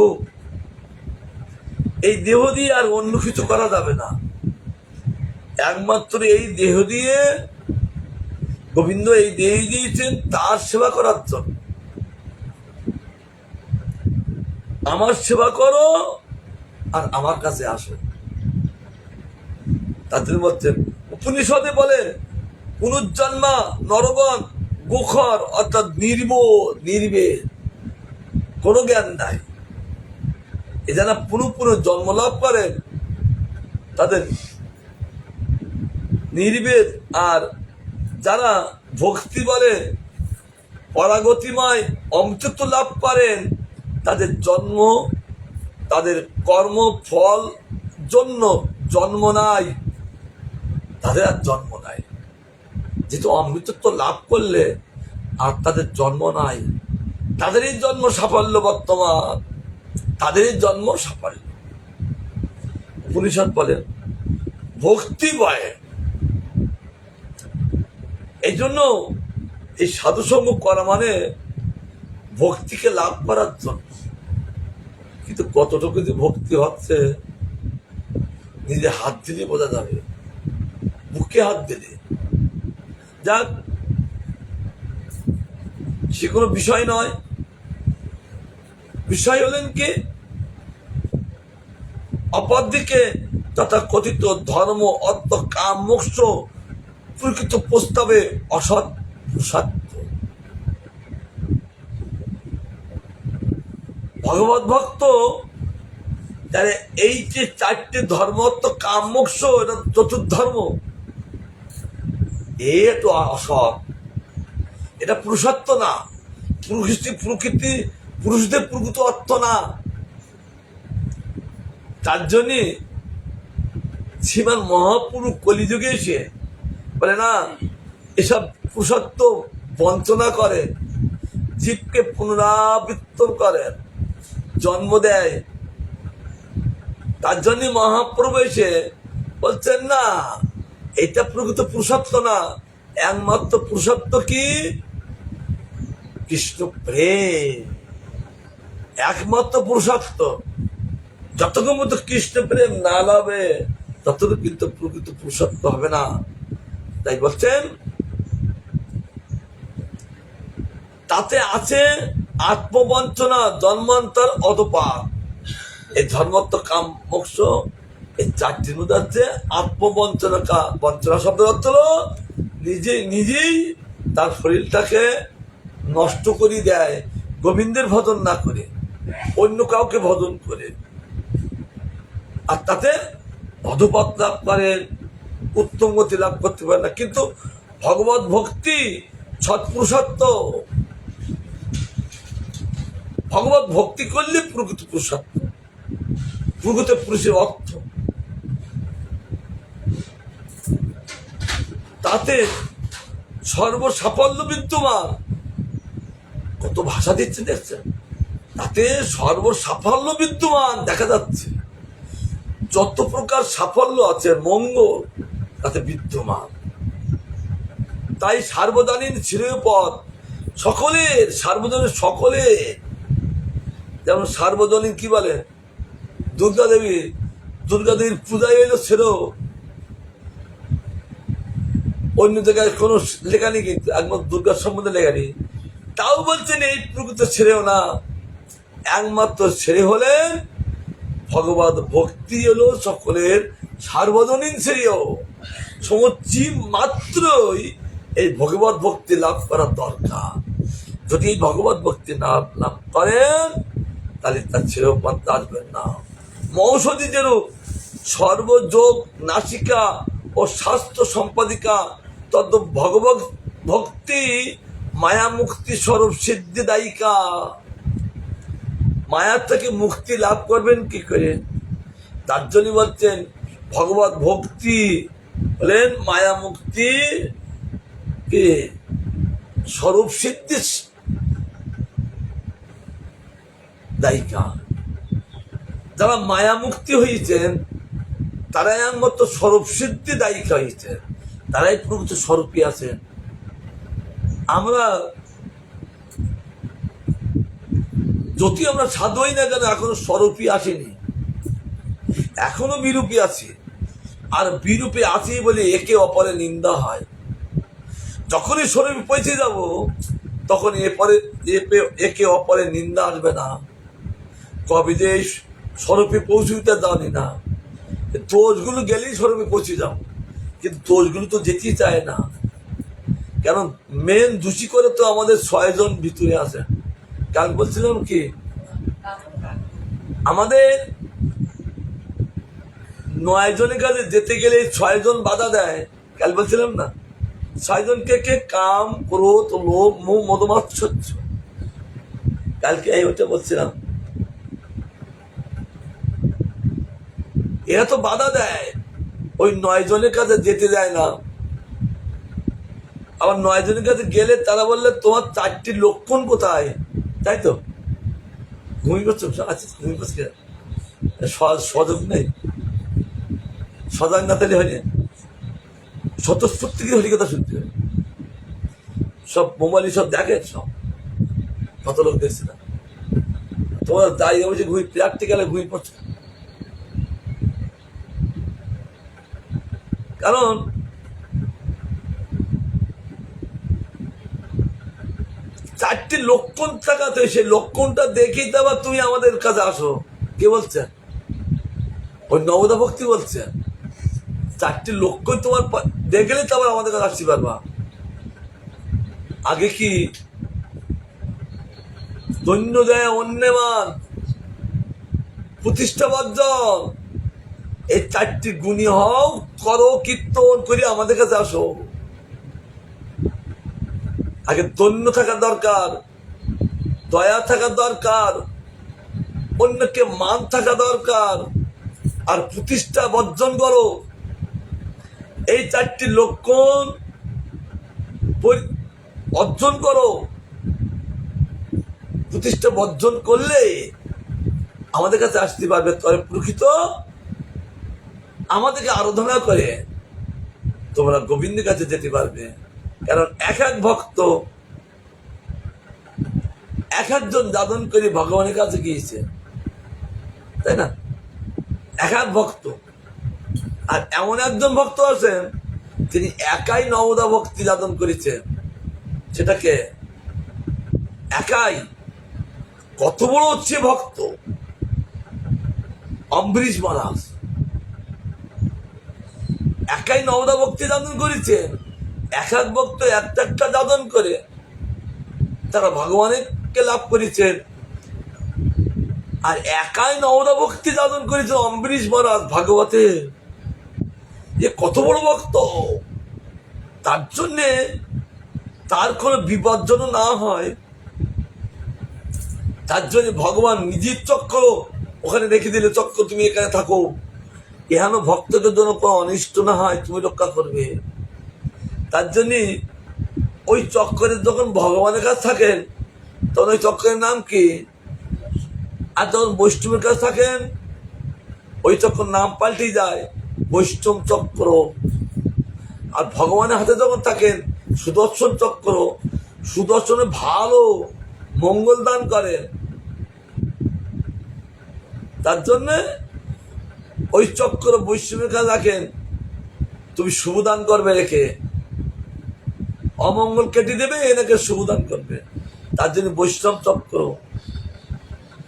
এই দেহ দিয়ে আর অন্য কিছু করা যাবে না। একমাত্র এই দেহ দিয়ে গোবিন্দ এই দেহ দিয়েছেন তার সেবা করার জন্য। আমার সেবা করো আর আমার কাছে আসো। তাদের মধ্যে উপনিষদে বলে পুনর্জন্মা নরগণ গোখর, অর্থাৎ নির্বেদ, কোনো জ্ঞান নাই। এ যারা পুনঃ জন্ম লাভ করেন তাদের নির্বেদ, আর যারা ভক্তি বলে পরাগতিময় অমৃতত্ব লাভ করেন তাদের জন্ম, তাদের কর্ম ফল জন্য জন্ম নাই, তাদের আর জন্ম নাই। যেহেতু অমৃতত্ব লাভ করলে আর তাদের জন্ম নাই, তাদেরই জন্ম সাফল্য, বর্তমান তাদেরই জন্ম সাফল্য। উপনিষদ বলেন ভক্তি বয়। এই জন্য এই সাধুসঙ্গ করা মানে ভক্তিকে লাভ করার জন্য। কিন্তু কতটুকু যে ভক্তি হচ্ছে নিজে হাত দিলে বোঝা যাবে, বুকে হাত দিলে। যাক, সে কোনো বিষয় নয়। বিষয় হলেন কি, অপরদিকে তথা কথিত ধর্ম অর্থ কাম মোক্ষ প্রকৃত প্রস্তাবে অসৎ সত্য। ভগবত ভক্ত তাহলে এই যে চারটে ধর্ম অর্থ কাম মোক্ষ, এটা চতুর্ধর্ম, তো অসৎ, এটা পুরুষত্ব না, প্রকৃতি পুরুষদের প্রকৃত অর্থ না। তার জন্যে শ্রীমান মহাপুরুষ কলিযুগে এসে বলে না, এসব পুরুষত্ব বঞ্চনা করে, জীবকে পুনরাবৃত্তন করে, জন্ম দেয়। তার জন্য মহাপ্রভু এসে বলছেন না, এটা প্রকৃত পুরুষত্ব না, একমাত্র পুরুষত্ব কি কৃষ্ণ প্রেম, একমাত্র পুরুষত্ব। যতক্ষণ মতো কৃষ্ণ প্রেম না লাভে ততক্ষণ কিন্তু প্রকৃত পুরুষত্ব হবে না। তাই বলছেন তাতে আছে আত্মবঞ্চনা, জন্মান্তর অধপাত। এই ধর্মত্ব কাম মোক্ষ এই চারটির মধ্যে আছে আত্মবঞ্চনা। বঞ্চনা শব্দের অর্থ হলো নিজেই তার শরীরটাকে নষ্ট করে দেয়, গোবিন্দের ভজন না করে অন্য কাউকে ভজন করে, আর তাতে অধপথ লাভ করে, উত্তম গতি লাভ করতে পারে না। কিন্তু ভগবত ভক্তি সৎপুরুষত্ব, ভগবত ভক্তি করলে প্রকৃত পুরুষত্ব, প্রকৃত পুরুষের অর্থ। তাতে সর্বসাফল্য বিদ্যমান। কত ভাষা দিচ্ছে দেখছেন, তাতে সর্বসাফল্য বিদ্যমান দেখা যাচ্ছে। যত প্রকার সাফল্য আছে মঙ্গল তাতে বিদ্যমান। তাই সার্বজনীন শ্রেয়পদ সকলের, সার্বজনীন সকলের। যেমন সার্বজনীন কি বলে, দুর্গা দেবীর পূজায় এলো ছিল, অন্য জায়গায় কোনো লেখা নেই, কিন্তু একমাত্র দুর্গার সম্বন্ধে লেখা নেই। তাও বলছেন এই প্রকৃত ছেড়েও না, একমাত্র ছেড়ে হলেন ভগবত ভক্তি হলো সকলের সার্বজনীন শ্রেয়। সমুচি মাত্রই এই ভগবত ভক্তি লাভ করার দরকার। যদি এই ভগবত ভক্তি না লাভ করেন তাহলে তার ছেড়েও পন্থা আসবেন না। মৌষধি যেরূপ সর্বযোগ নাসিকা ও স্বাস্থ্য সম্পাদিকা, তদ্দ ভগবত ভক্তি মায়া মুক্তি স্বরূপ সিদ্ধিদায়িকা। মায়ার থেকে মুক্তি লাভ করবেন কি করে? তার জন্য বলছেন ভগবত ভক্তি হলেন মায়া মুক্তি কে স্বরূপ সিদ্ধি দায়িকা। যারা মায়া মুক্তি হয়েছেন তারাই একমাত্র স্বরূপ সিদ্ধি দায়িকা হয়েছেন, তারাই প্রকৃত স্বরূপী আছেন। আমরা যদি আমরা সাধুই না কেন এখনো স্বরূপী আসেনি, এখনো বিরূপী আছে। আর বিরূপে আছি বলে একে অপরের নিন্দা হয়। যখনই স্বরূপে পৌঁছে যাব তখন একে অপরের নিন্দা আসবে না। কবি যে স্বরূপে পৌঁছতে জানি না, দোষগুলো গেলেই স্বরূপে পৌঁছে যাও, কিন্তু দোষগুলো তো যেতেই চায় না। কেন মেন দোষী করে তো আমাদের 6 জন ভিতরে আছে। কাল বলছিলাম কি আমাদের 9 জনের কাছে যেতে গেলে 6 জন বাধা দেয়। কাল বলছিলাম না 6 জনকে কে? কাম, ক্রোধ, লোভ, মোহ, মদমাৎসর্য। কালকে এই ওটা বলছিলাম, এরা তো বাধা দেয়, ওই 9 জনের কাছে যেতে দেয় না। আবার 9 জনের কাছে গেলে তারা বললে তোমার 4টি লক্ষণ কোথায়? তাই তো ঘুমিয়ে পড়ছো? আচ্ছা ঘুমিয়ে পড়ছে, সজাগ নেই, সজাগ না তাহলে হয়নি। স্বতঃস্ফূর্তি হরি কথা শুনতে হয়, সব মোবাইল সব দেখে, সব কত লোক দেখছে না। তোমার তাই বলছে ঘুমিয়ে, প্র্যাকটিক্যালে ঘুমিয়ে পড়ছে। কারণ চারটি লক্ষণ থাকাতে সেই লক্ষণটা দেখেই তো আবার তুমি আমাদের কাছে আসো। কে বলছেন? ওই নবদা ভক্তি বলছেন 4টি লক্ষণ তোমার দেখলে তো আবার আমাদের কাছে আসতে পারবা। আগে কি দৈন্য দেয় অন্যমান প্রতিষ্ঠা বর্জন, এই 4টি গুণী হও, করো কীর্তন করে আমাদের কাছে আসো। আগে দৈন্য থাকা দরকার, দয়া থাকা দরকার, অন্যকে মান থাকা দরকার, আর প্রতিষ্ঠা বর্জন করো। এই 4টি লক্ষণ অর্জন করো। প্রতিষ্ঠা বর্জন করলে আমাদের কাছে আসতে পারবে। তবে প্রকৃত আমাদেরকে আরাধনা করে তোমরা গোবিন্দের কাছে যেতে পারবে। কারণ এক এক ভক্ত এক একজন যাদন করে ভগবানের কাছে গিয়েছে, তাই না? এক এক ভক্ত। আর এমন একজন ভক্ত আছেন তিনি একাই নবদা ভক্তি যাদন করেছেন। সেটাকে একাই, কত বড় হচ্ছে ভক্ত অম্বরীশ মহারাজ, একাই নবদা ভক্তি যাদন করেছেন। এক এক ভক্ত একটা যাদন করে তারা ভগবানকে লাভ করেছেন। আর একাই নবদা ভক্তি যাদন করেছেন অম্বরীশ মহারাজ ভাগবতে। যে কত বড় ভক্ত! তার জন্যে তার কোনো বিপদ যেন না হয়, তার জন্য ভগবান নিজের চক্র ওখানে রেখে দিলে, চক্র তুমি এখানে থাকো, এখানে ভক্তদের জন্য কোনো অনিষ্ট না হয়, তুমি রক্ষা করবে। তার জন্য ওই চক্রের যখন ভগবানের কাছে থাকেন তখন ওই চক্রের নাম কি? আর যখন বৈষ্ণবের কাছে থাকেন ওই চক্র নাম পাল্টে যায় বৈষ্ণব চক্র। আর ভগবানের হাতে যখন থাকেন সুদর্শন চক্র, সুদর্শনে ভালো মঙ্গল দান করেন। তার জন্যে ওই চক্র বৈষ্ণবের কাছে রাখেন, তুমি শুভ দান করবে রেখে। অমঙ্গল কেটে দেবে, এনাকে শুভদান করবে। তার জন্য বৈষ্ণব চক্র।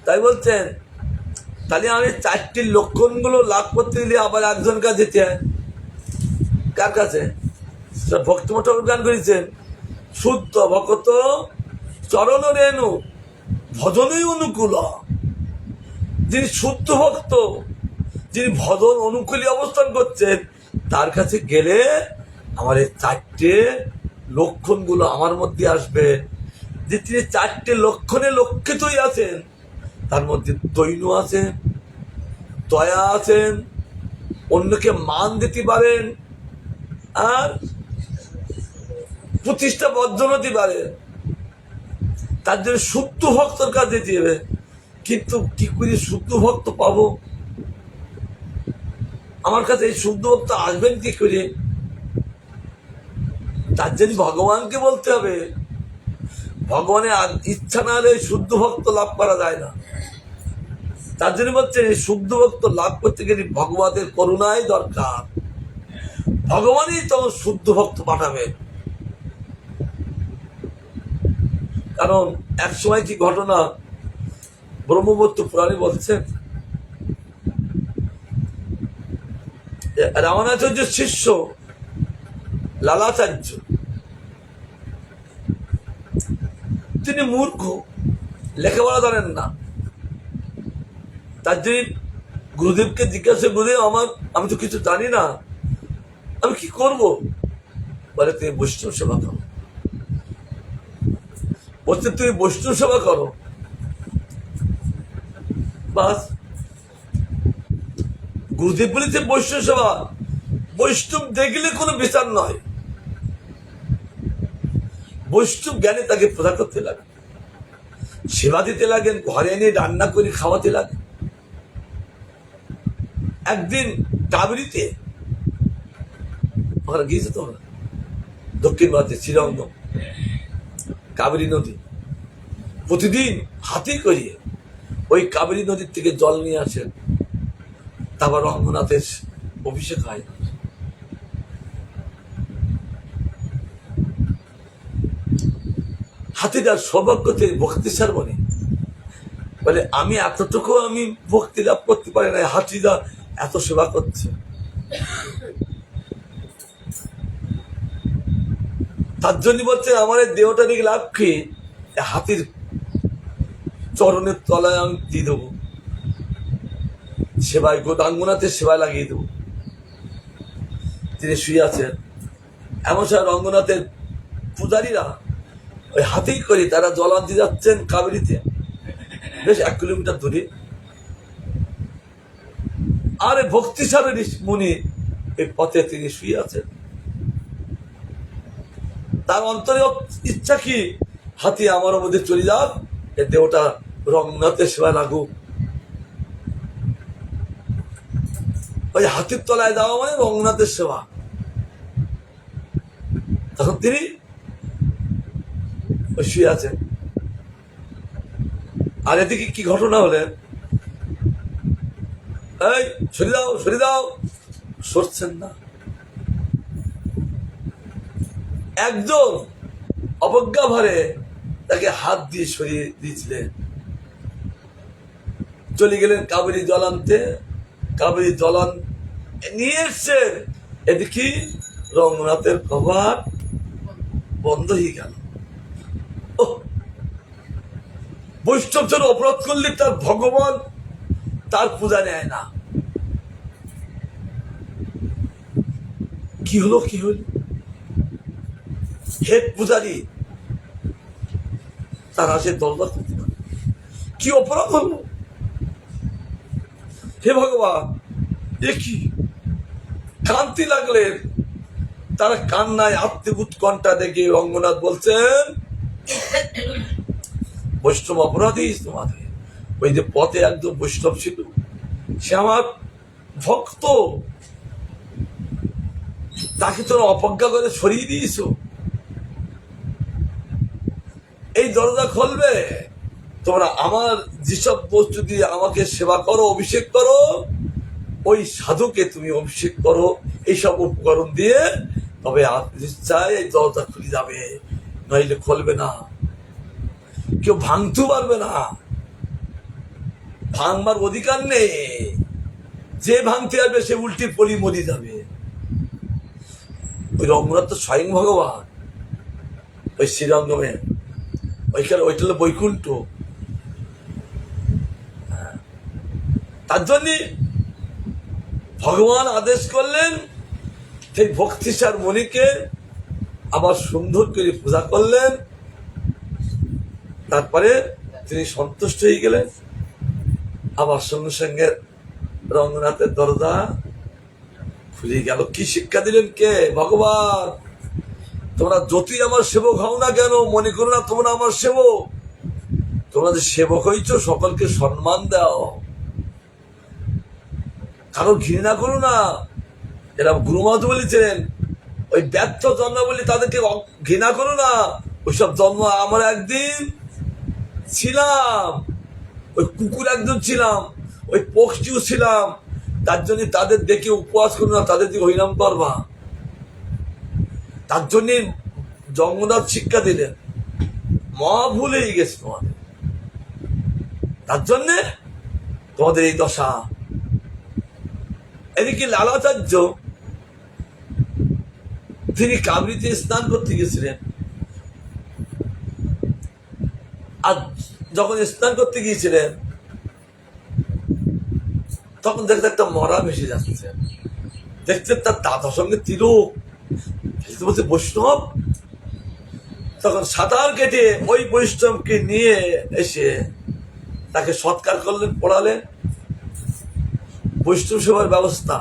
তাই বলছেন, তাহলে আমি 4টি লক্ষণগুলো লাভ করতে গেলে আবার একজন কাছে যেতে হয়। কার কাছে? ভক্তিমঠ ঠাকুর গান করেছেন, শুদ্ধ ভক্ত চরণ রেণু ভজনই অনুকূল। যিনি শুদ্ধ ভক্ত, যিনি ভজন অনুকূলী অবস্থান করছেন, তার কাছে গেলে আমার এই 4টে লক্ষণগুলো আমার মধ্যে আসবে। যে তিনি 4টে লক্ষণে লক্ষিতই আছেন, তার মধ্যে দৈন্য আছেন, দয়া আছেন, অন্যকে মান দিতে পারেন, আর প্রতিষ্ঠা বর্জন হতে পারেন। তার জন্য শুদ্ধ ভক্তর কাছে যেতে হবে। কিন্তু কি করে শুদ্ধ ভক্ত পাবো? আমার কাছে এই শুদ্ধ ভক্ত আসবেন কি করে? তার জন্য ভগবানকে বলতে হবে। ভগবানের ইচ্ছা না হলে শুদ্ধ ভক্ত লাভ করা যায় না। তার জন্য বলছে শুদ্ধ ভক্ত লাভ করতে গেলে ভগবানের করুণাই দরকার। ভগবানই তখন শুদ্ধ ভক্ত পাঠাবে। কারণ এক সময় কি ঘটনা ব্রহ্মবৈবর্ত পুরাণে বলছেন, রামানুজের শিষ্য লালাচার্য, তিনি মূর্খ, লেখাপড়া জানেন না। তার জন্য গুরুদেবকে জিজ্ঞাসা, গুরুদেব আমি তো কিছু জানি না, আমি কি করব? বলে তুমি বৈষ্ণব সেবা করো। বলছে তুমি বৈষ্ণব সেবা করো, বাস। গুরুদেব বলেছে বৈষ্ণব সেবা। বৈষ্ণব দেখলে কোনো বিচার নয়, বৈষ্ণব জ্ঞানে তাকে পূজা করতে লাগে, সেবা দিতে লাগেন, ঘরে এনে রান্না করে খাওয়াতে লাগে। একদিন কাবেরীতে ওখানে গিয়েছে, তোমরা দক্ষিণ ভারতে শ্রীরঙ্গম কাবেরী নদী, প্রতিদিন হাতি করিয়ে ওই কাবেরী নদীর থেকে জল নিয়ে আসেন। তারপর রঙ্গনাথের অভিষেক হয়। হাতিটার সৌভাগ্যতে ভক্তির সারমণি বলে, আমি এতটুকু আমি ভক্তি লাভ করতে পারি না, হাতিটা এত সেবা করছে। তার জন্য বলছে আমার এই দেহটা নিয়ে লাভ কি? হাতির চরণের তলায় আমি দিয়ে দেবো, সেবায় রঙ্গনাথের সেবায় লাগিয়ে দেবো। তিনি শুয়ে আছেন, এমন সময় রঙ্গনাথের পূজারীরা ওই হাতেই করে তারা জল আনতে যাচ্ছেন কাবেরীতে, বেশ 1 কিলোমিটার দূরে। আর ভক্তিসারের মুনি এই পথে তিনি শুয়ে আছেন। তার অন্তরে ইচ্ছা কি, হাতি আমার মধ্যে চলে যাক, এই দেহটা রঙ্গনাথের সেবায় লাগুক। ওই হাতির তলায় যাওয়া মানে রঙ্গনাথের সেবা। তখন তিনি শুয়ে আছেন। আর এদিকে কি ঘটনা হলেন, এই সরে দাও সরে দাও, সরছেন না। একজন অবজ্ঞা ভরে তাকে হাত দিয়ে সরিয়ে দিয়েছিলেন। চলে গেলেন কাবেরী জল আনতে, কাবেরী জল নিয়ে এসছেন, এদিকে রঙ্গনাথের কপাট বন্ধ হয়ে গেল। বৈষ্ণব যেন অপরাধ করলে তার ভগবান তার পূজা নেয় না। কি হলো কি হলো? হে পূজারী, তারা সে দরজা করতে পারে, কি অপরাধ হলো? হে ভগবান, এ কি? কান্তি লাগলেন। তারা কান্নায় আত্মীয় দেখে রঙ্গনাথ বলছেন, বৈষ্ণব অপরাধী তোমাদের। ওই যে পথে একদম বৈষ্ণব ছিল, সে আমার ভক্ত, তাকে তোমরা অপজ্ঞা করে সরিয়ে দিয়েছ। এই দরজা খুলবে, তোমরা আমার যেসব বস্তু দিয়ে আমাকে সেবা করো, অভিষেক করো, ওই সাধুকে তুমি অভিষেক করো, এইসব উপকরণ দিয়ে তবে ইচ্ছায় এই দরজা খুলে যাবে, নইলে খুলবে না। কেউ ভাঙতে পারবে না, ভাঙবার অধিকার নেই। যে ভাঙতে আসবে সে উল্টি পড়ি মরি যাবে। ওই রঙ্গনাথ তো স্বয়ং ভগবান, ওই শ্রীরঙ্গমে ওইখানে, ওইটা হলো বৈকুণ্ঠ। তার জন্য ভগবান আদেশ করলেন সেই ভক্তিসার মণিকে আবার সুন্দর করে পূজা করলেন। তারপরে তিনি সন্তুষ্ট হয়ে গেলেন। আবার সঙ্গে সঙ্গে রঙ্গনাথের দরজা খুলে গেল। কি শিক্ষা দিলেন কে? ভগবান। তোমরা যতই আমার সেবক হও না কেন, মনে করো না তোমরা আমার সেবক। তোমরা যে সেবক হইছ সকলকে সম্মান দাও, কারো ঘৃণা করো না। এরা গুরুমাত বলেছেন ওই ব্যর্থ জন্ম বলে তাদেরকে ঘৃণা করো না। ওইসব জন্ম আমরা একদিন ছিলাম, ওই কুকুর একজন ছিলাম, ওই পক্ষীও ছিলাম। তার জন্য তাদের দেখে উপবাস করো না, তাদের দিকে হরিনাম করবা। তার জন্য জগন্নাথ শিক্ষা দিলেন, মহা ভুল হয়ে গেছে তোমাদের, তার জন্যে তোমাদের এই দশা। এদিকে লালাচার্য তিনি কাবরিতে স্নান করতে গেছিলেন। আর যখন স্নান করতে গিয়েছিলেন তখন দেখতে একটা মরা ভেসে যাচ্ছে। দেখছেন তার দাদার সঙ্গে তিলক, বলছে বৈষ্ণব। তখন সাঁতার কেটে ওই বৈষ্ণবকে নিয়ে এসে তাকে সৎকার করলেন, পড়ালেন। বৈষ্ণব সেবার ব্যবস্থা,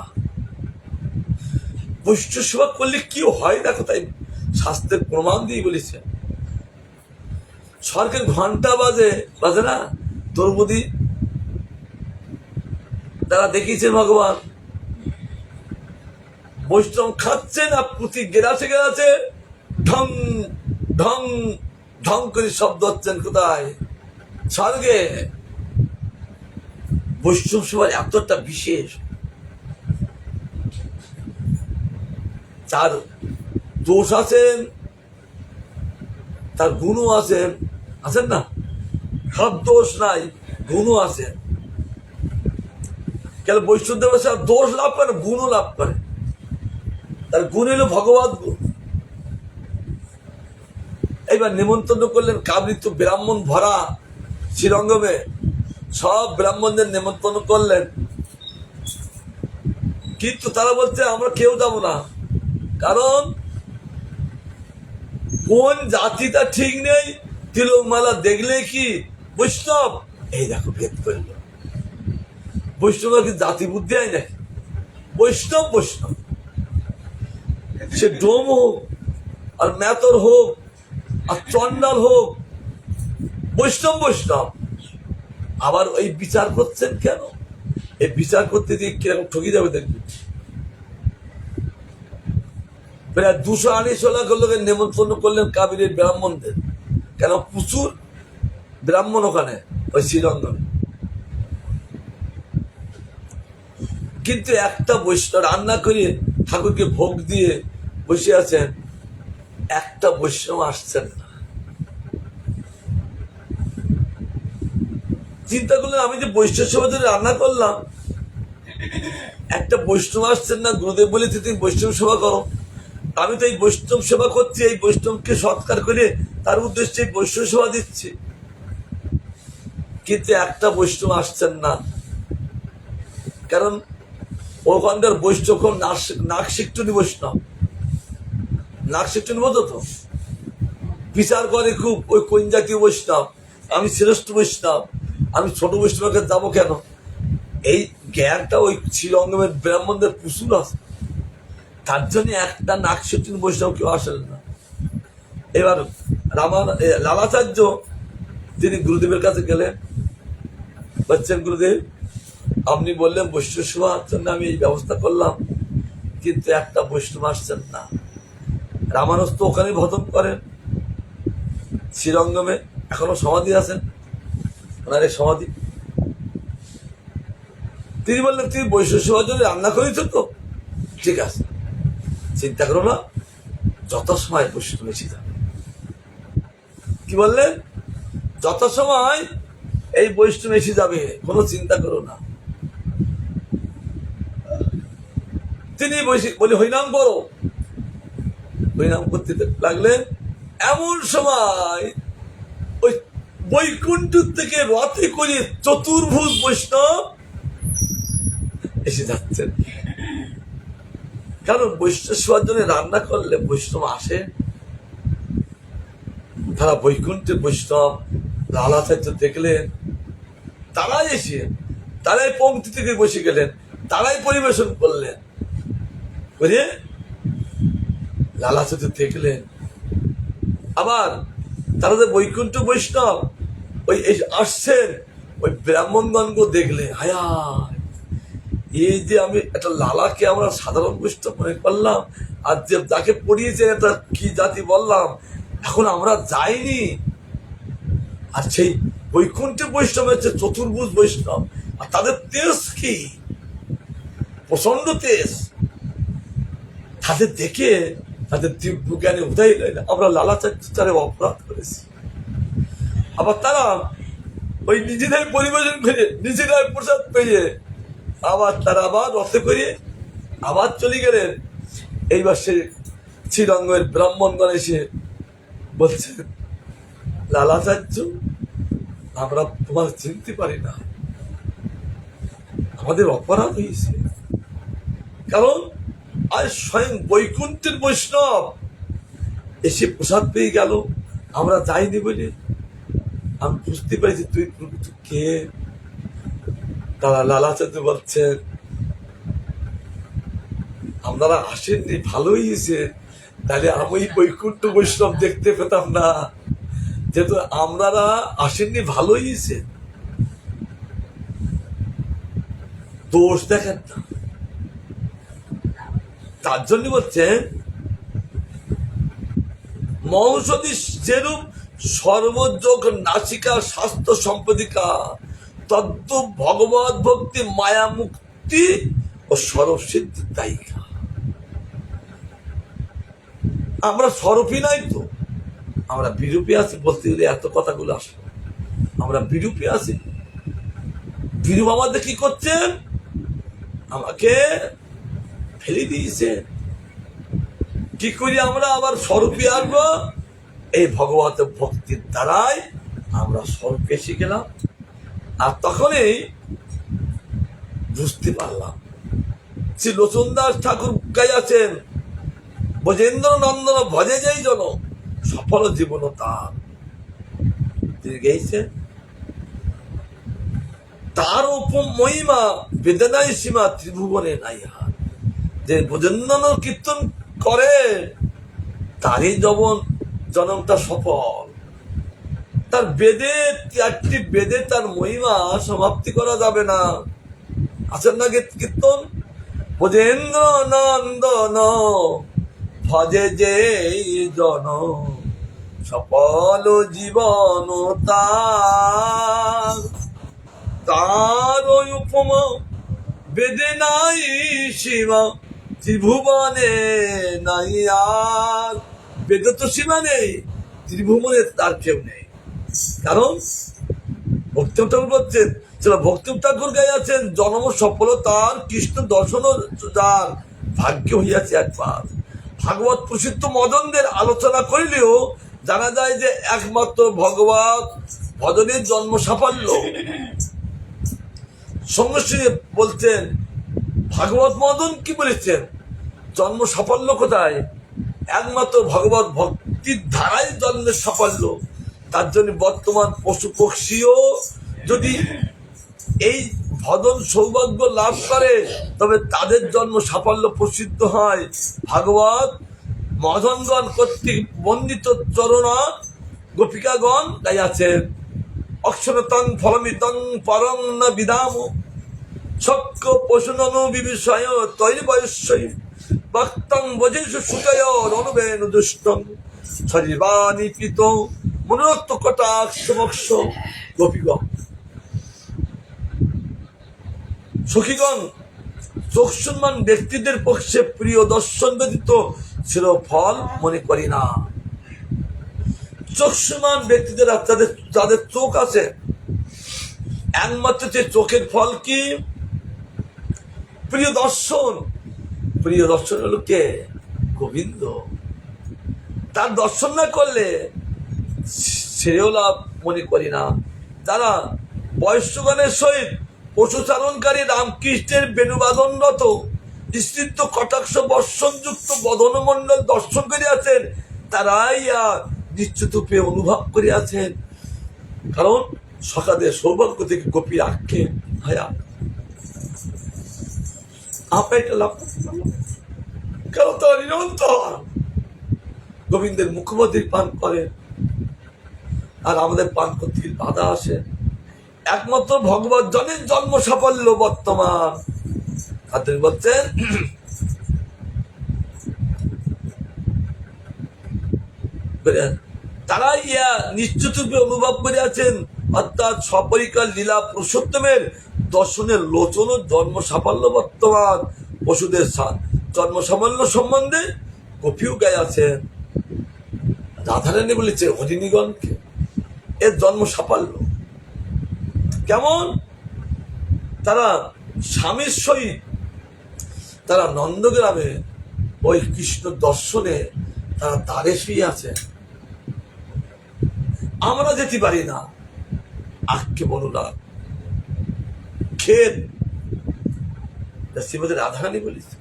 বৈষ্ণব সেবা করলে কি হয় দেখো, তাই শাস্ত্রের প্রমাণ দিয়ে বলেছে। স্বর্গের ঘন্টা বাজে, বাজে না দ্রৌপদী তারা দেখিয়েছেন ভগবান বৈষ্ণব খাচ্ছেন আর প্রতি গেরাসে গেরাসে ঢং ঢং ঢং করে শব্দ হচ্ছেন। কোথায়? স্বর্গে। বৈষ্ণব সেবার এতটা বিশেষ, তার দোষ আছেন, তার গুণও আছেন, আছেন না? সব দোষ নাই, গুণও আছে। কেন বৈষ্ণব দেব দোষ লাভ করে, গুণও লাভ করে। তার গুণ হলো ভগবত গুণ। এইবার নিমন্ত্রণ করলেন, কাবৃত ব্রাহ্মণ ভরা শ্রীরঙ্গমে, সব ব্রাহ্মণদের নিমন্ত্রণ করলেন। কিন্তু তারা বলছে আমরা কেউ যাব না, কারণ কোন জাতিটা ঠিক নেই। তিলকমালা দেখলে কি বৈষ্ণব? এই দেখো ভেদ করল। বৈষ্ণব কি জাতি বুদ্ধি হয় নাকি? বৈষ্ণব বৈষ্ণব, সে ডোম হোক আর মেতর হোক আর চন্ডাল হোক, বৈষ্ণব বৈষ্ণব। আবার ওই বিচার করছেন কেন? এই বিচার করতে দিয়ে কিরকম ঠকি যাবে দেখবি। প্রায় 228 লাখ লোকের নেমন্তন্ন করলেন কাবিরের ব্রাহ্মণদের। কেন? প্রচুর ব্রাহ্মণ ওখানে ওই শ্রীরঙ্গনে। কিন্তু একটা বৈষ্ণব রান্না করে ঠাকুরকে ভোগ দিয়ে বসে আছেন, একটা বৈষ্ণব আসছেন না। চিন্তা করলেন আমি যে বৈষ্ণব সেবা ধরে রান্না করলাম, একটা বৈষ্ণব আসছেন না। গুরুদেব বলেছে তুমি বৈষ্ণব সেবা করো। আমি তো এই বৈষ্ণব সেবা করছি, এই বৈষ্ণবকে সৎকার করে তার উদ্দেশ্যে বৈষ্ণব সেবা দিচ্ছি, কিন্তু একটা বৈষ্ণব আসছেন না। কারণ ওখানকার বৈষ্ণব নাকশিকটুনি বৈষ্ণব, নাকশিকটুনি বোঝো তো, বিচার করে খুব ওই কোন জাতীয় বৈষ্ণব, আমি শ্রেষ্ঠ বৈষ্ণব, আমি ছোট বৈষ্ণবকে যাবো কেন? এই জ্ঞানটা ওই শ্রীরঙ্গমের ব্রাহ্মণদের প্রচুর আছে। তার জন্য একটা নাকশিকটুনি বৈষ্ণব কেউ আসেন না। এবার লালাচার্য তিনি গুরুদেবের কাছে গেলেন, বলছেন গুরুদেব আপনি বললেন বৈষ্ণব সেবার জন্য আমি এই ব্যবস্থা করলাম, কিন্তু একটা বৈষ্ণব আসছেন না। রামানুজ তো ওখানে ভজন করেন শ্রীরঙ্গমে, এখনো সমাধি আছেন ওনার এই সমাধি। তিনি বললেন তুমি বৈষ্ণব সেবার জন্য রান্না করেছ তো, ঠিক আছে চিন্তা করো না, যথাসময় বৈষ্ণব এসে যাবে। কি বললেন? যথাসময় এই বৈষ্ণব এসে যাবে, কোনো চিন্তা করো না। তিনি বলি হরিনাম করো, হরিনাম করতে লাগলেন। এমন সময় ওই বৈকুণ্ঠ থেকে রথে করে চতুর্ভুজ বৈষ্ণব এসে যাচ্ছেন। কারণ বৈষ্ণব সেবার জন্য রান্না করলে বৈষ্ণব আসে। তারা বৈকুণ্ঠের বৈষ্ণব লালাচার্য দেখলেন, তারাই এসে তারাই পংক্তি থেকে বসে গেলেন, তারাই পরিবেশন করলেন করে লালাচার্য দেখলেন। আবার তারা যে বৈকুণ্ঠ বৈষ্ণব ওই আসছেন, ওই ব্রাহ্মণগণকে দেখলে হায় এই যে আমি একটা লালাকে আমরা সাধারণ বৈষ্ণব মনে করলাম, আর যে যাকে পড়িয়েছেন একটা কি জাতি বললাম, এখন আমরা যাইনি। আর সেই বৈকুণ্ঠ বৈষ্ণব হচ্ছে চতুর্ভুজ বৈষ্ণব, আর তাদের তেজ কি প্রচন্ড তেজ। তাদের দেখে তাদের দিব্য জ্ঞানে উদয় হয় না, আমরা লালাচার্য অপরাধ করেছি। আবার তারা ওই নিজেদের পরিবেশন করে নিজেরাই প্রসাদ পেয়ে আবার তারা আবার রথে করে আবার চলে গেলেন। এইবার সে শ্রীরঙ্গের ব্রাহ্মণগণ এসে বলছেন, লালাচার্য আমরা তোমার চিনতে পারি না, আমাদের অপরাধ হয়েছে। কারণ আজ স্বয়ং বৈকুণ্ঠের বৈষ্ণব এসে প্রসাদ পেয়ে গেল, আমরা যাইনি বলে আমি বুঝতে পারছি তুই কে। তারা লালাচার্য বলছেন, আপনারা আসেননি ভালো হয়েছে, তাহলে আমি বৈকুণ্ঠ বৈষ্ণব দেখতে পেতাম না। যেহেতু আপনারা আসেননি ভালো হয়েছে, দোষ দেখেন না। তার জন্য বলছেন মহৌষধি যেরূপ সর্বযোগ নাসিকা স্বাস্থ্য সম্পদিকা তদ্দ ভগবত ভক্তি মায়া মুক্তি ও সর্বসিদ্ধি দায়িকা। আমরা স্বরূপী নাই তো, আমরা বিরূপী আছি। বলতে গেলে এত কথাগুলো আসে, আমরা বিরূপী আছি। বিরূপ আমাদের কি করছেন? আমাকে ফেলে দিয়েছে। কি করি আমরা আবার স্বরূপী আসবো? এই ভগবত ভক্তির দ্বারাই আমরা স্বরূপে শিখলাম। আর তখনই বুঝতে পারলাম। শ্রী লোচন দাস ঠাকুর গাইয়াছেন, ব্রজেন্দ্র নন্দন ভজে যাই জন সফল জীবন তার। তিনি গেয়েছেন তার উপমহিমা বেদনায় সীমা ত্রিভুবনে নাই হার। যে ব্রজেন্দ্র কীর্তন করে তারই জনমটা সফল। তার বেদে একটি বেদে তার মহিমা সমাপ্তি করা যাবে না। আছেন না কীর্তন, ব্রজেন্দ্র নন্দন ভজে যে জন সফল জীবন তার উপমা বেদে নাই সীমা ত্রিভুবনে নাই আর। বেদে তো সীমা নেই, ত্রিভুবনে তার কেউ নেই। কারণ ভক্তিম ঠাকুর বলছেন, ভক্তিম ঠাকুর গাইয়াছেন, জন্ম সফলতার কৃষ্ণ দর্শন যার ভাগ্য হইয়াছে একবার। ভাগবত প্রসিদ্ধ মদনদের আলোচনা করিলেও জানা যায় যে একমাত্র ভগবত ভজনের জন্ম সাফল্য। সঙ্গে সঙ্গে বলছেন ভাগবত মদন কি বলেছেন, জন্ম সাফল্য কোথায়? একমাত্র ভগবত ভক্তির ধারায় জন্মের সাফল্য। তার জন্য বর্তমান পশু পক্ষীও যদি এই ভজন সৌভাগ্য লাভ করে তবে তাদের জন্ম সাফল্য প্রসিদ্ধ হয়। ভাগবত মদনগণ কর্তৃক বন্দিত চরণা গোপিকাগণ গাইয়াছেন, অক্ষরতং ফলমিতং পরং না বিদাম শক্য পশুননু বিবিষয় তৈরি বয়স্যই ভক্তং বজেষু সুতয় অনুবেন দুষ্টং শরীবানি পিত মনোরক্ত কটাক্ষ মোক্ষ গোপীগণ। সখীগণ, চক্ষুষ্মান ব্যক্তিদের পক্ষে প্রিয় দর্শন ব্যতীত ছিল ফল মনে করি না। চক্ষুমান ব্যক্তিদের তাদের যাদের চোখ আছে, একমাত্র যে চোখের ফল কি? প্রিয় দর্শন। প্রিয় দর্শন হলো কে? গোবিন্দ। তার দর্শন না করলে শ্রেয় লাভ মনে করি না। যারা বয়স্কগণের সহিত পশুচারণকারী রামকৃষ্ণের বেণুবাদনরত স্ত্রীত্ব কটাক্ষ বর্ষণযুক্ত বদনমণ্ডল দর্শন করিয়াছেন, তারাই নিশ্চিতরূপে অনুভব করিয়াছেন। কারণ সকালে সৌভাগ্য থেকে গোপীর আক্ষে ভায়া এটা লাভ কারণ তারা নিরন্তর গোবিন্দের মুখমন্ত্রী পান করেন, আর আমাদের পান করতে বাধা আসে। একমাত্র ভগবত জনের জন্ম সাফল্য বর্তমান। তাদের বলছেন তারা নিশ্চিতরূপে অনুভব করিয়াছেন, অর্থাৎ সপরিকার লীলা পুরুষোত্তমের দর্শনের লোচন ও জন্ম সাফল্য বর্তমান। পশুদের জন্ম সাফল্য সম্বন্ধে গোপীও গাইয়াছেন। রাধারানী বলেছে হরিণীগণকে এর জন্ম সাফল্য কেমন? তারা স্বামীর সহিত তারা নন্দগ্রামে ওই কৃষ্ণ দর্শনে তারা দ্বারে শুয়ে আছে। আমরা যেতে পারি না, আজকে বলো না খেদ শ্রীমতী রাধারানী বলেছে।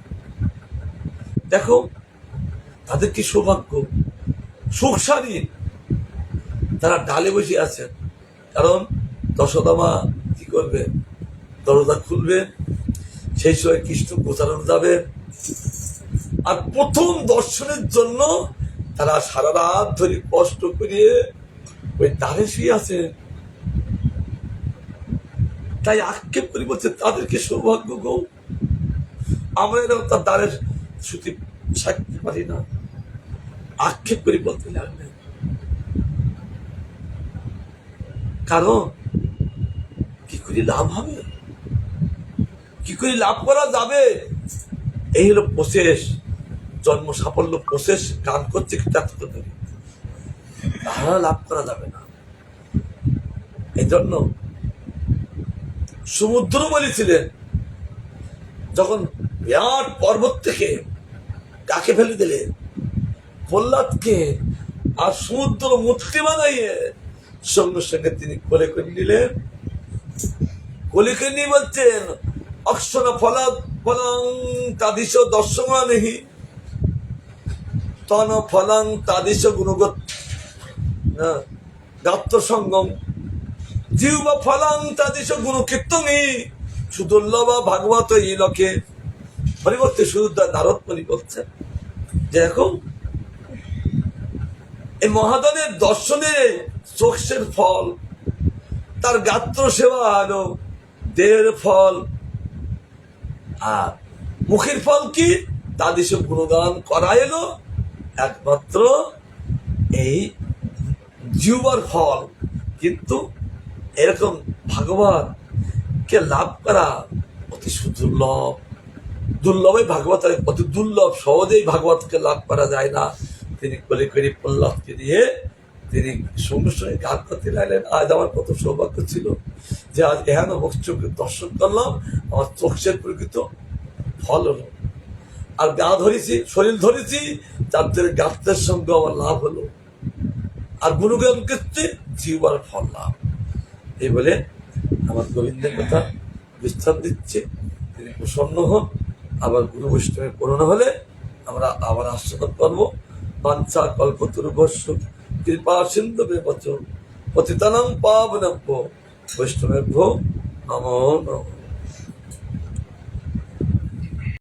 দেখো তাদের কি সৌভাগ্য, সুখসারী। তারা ডালে বসে আছেন, কারণ যশোদামা কি করবে? দরজা খুলবে, সেই সময় কৃষ্ণ প্রচারণ যাবে। আর প্রথম দর্শনের জন্য তারা সারা রাত ধরে কষ্ট করিয়ে ওই দ্বারে শুয়ে আছে। তাই আক্ষেপ করি বলছে তাদেরকে সৌভাগ্য গো। আমরা এরকম তার দ্বারের শ্রুতি থাকতে পারি না, আক্ষেপ করে বলতে লাগবে। কারণ কি করে লাভ হবে, কি করে লাভ করা যাবে? এই হলো প্রসেস, জন্ম সাফল্য প্রসেস। গান করছে তারা লাভ করা যাবে না। এই জন্য সমুদ্র বলেছিলেন, যখন বিরাট পর্বত থেকে কাকে ফেলে দিলে? প্রহ্লাদকে। আর সমুদ্র মূর্তি বানাইয়ে সঙ্গে সঙ্গে তিনি কোলে করে নিলেন। কোলে করে নিয়ে বলছেন অক্ষণ ফলাং তাদিশ দর্শমানেহি তন ফলাং তাদিশ গুণগত গাত্র সঙ্গম জিহ্বা ফলাং তাদিশ গুণ কীর্তনী সুদুর্লভা ভাগবত এই লকে। পরিবর্তে শুধু নারদ মুনি বলছেন যে এখন এই মহাদনের দর্শনে চক্ষের ফল, তার গাত্র সেবা হলো দেহের ফল, আর মুখের ফল কি? তাদের সব গুণগান করা এলো একমাত্র এই জিহ্বার ফল। কিন্তু এরকম ভাগবত কে লাভ করা অতি সুদুর্লভ। দুর্লভই ভাগবত, অতি দুর্লভ, সহজেই ভাগবতকে লাভ করা যায় না। তিনি কোলে করে প্রহ্লাদকে দিয়ে তিনি সঙ্গে সঙ্গে গান করতে লাগলেন। আজ আমার কত সৌভাগ্য ছিল যে আজ এহেন চোখে দর্শন করলাম, আমার চোখের প্রকৃত ফল হলো। আর গা ধরেছি, শরীর ধরেছি, তাদের গাত্রের সঙ্গে আমার লাভ হলো। আর গুণগান ক্ষেত্রে জীবন ফল লাভ। এই বলে আমার গোবিন্দের কথা বিস্তার দিচ্ছে। তিনি প্রসন্ন হন। আবার গুরু বৈষ্ণবের করোনা হলে আমরা আবার আস্বাদন করবো। বাঞ্ছা কল্পতরুভস্য কৃপা সিন্ধু বচন পতিতানাং পাবনভ্যো বৈষ্ণবেভ্যো নমো নমঃ।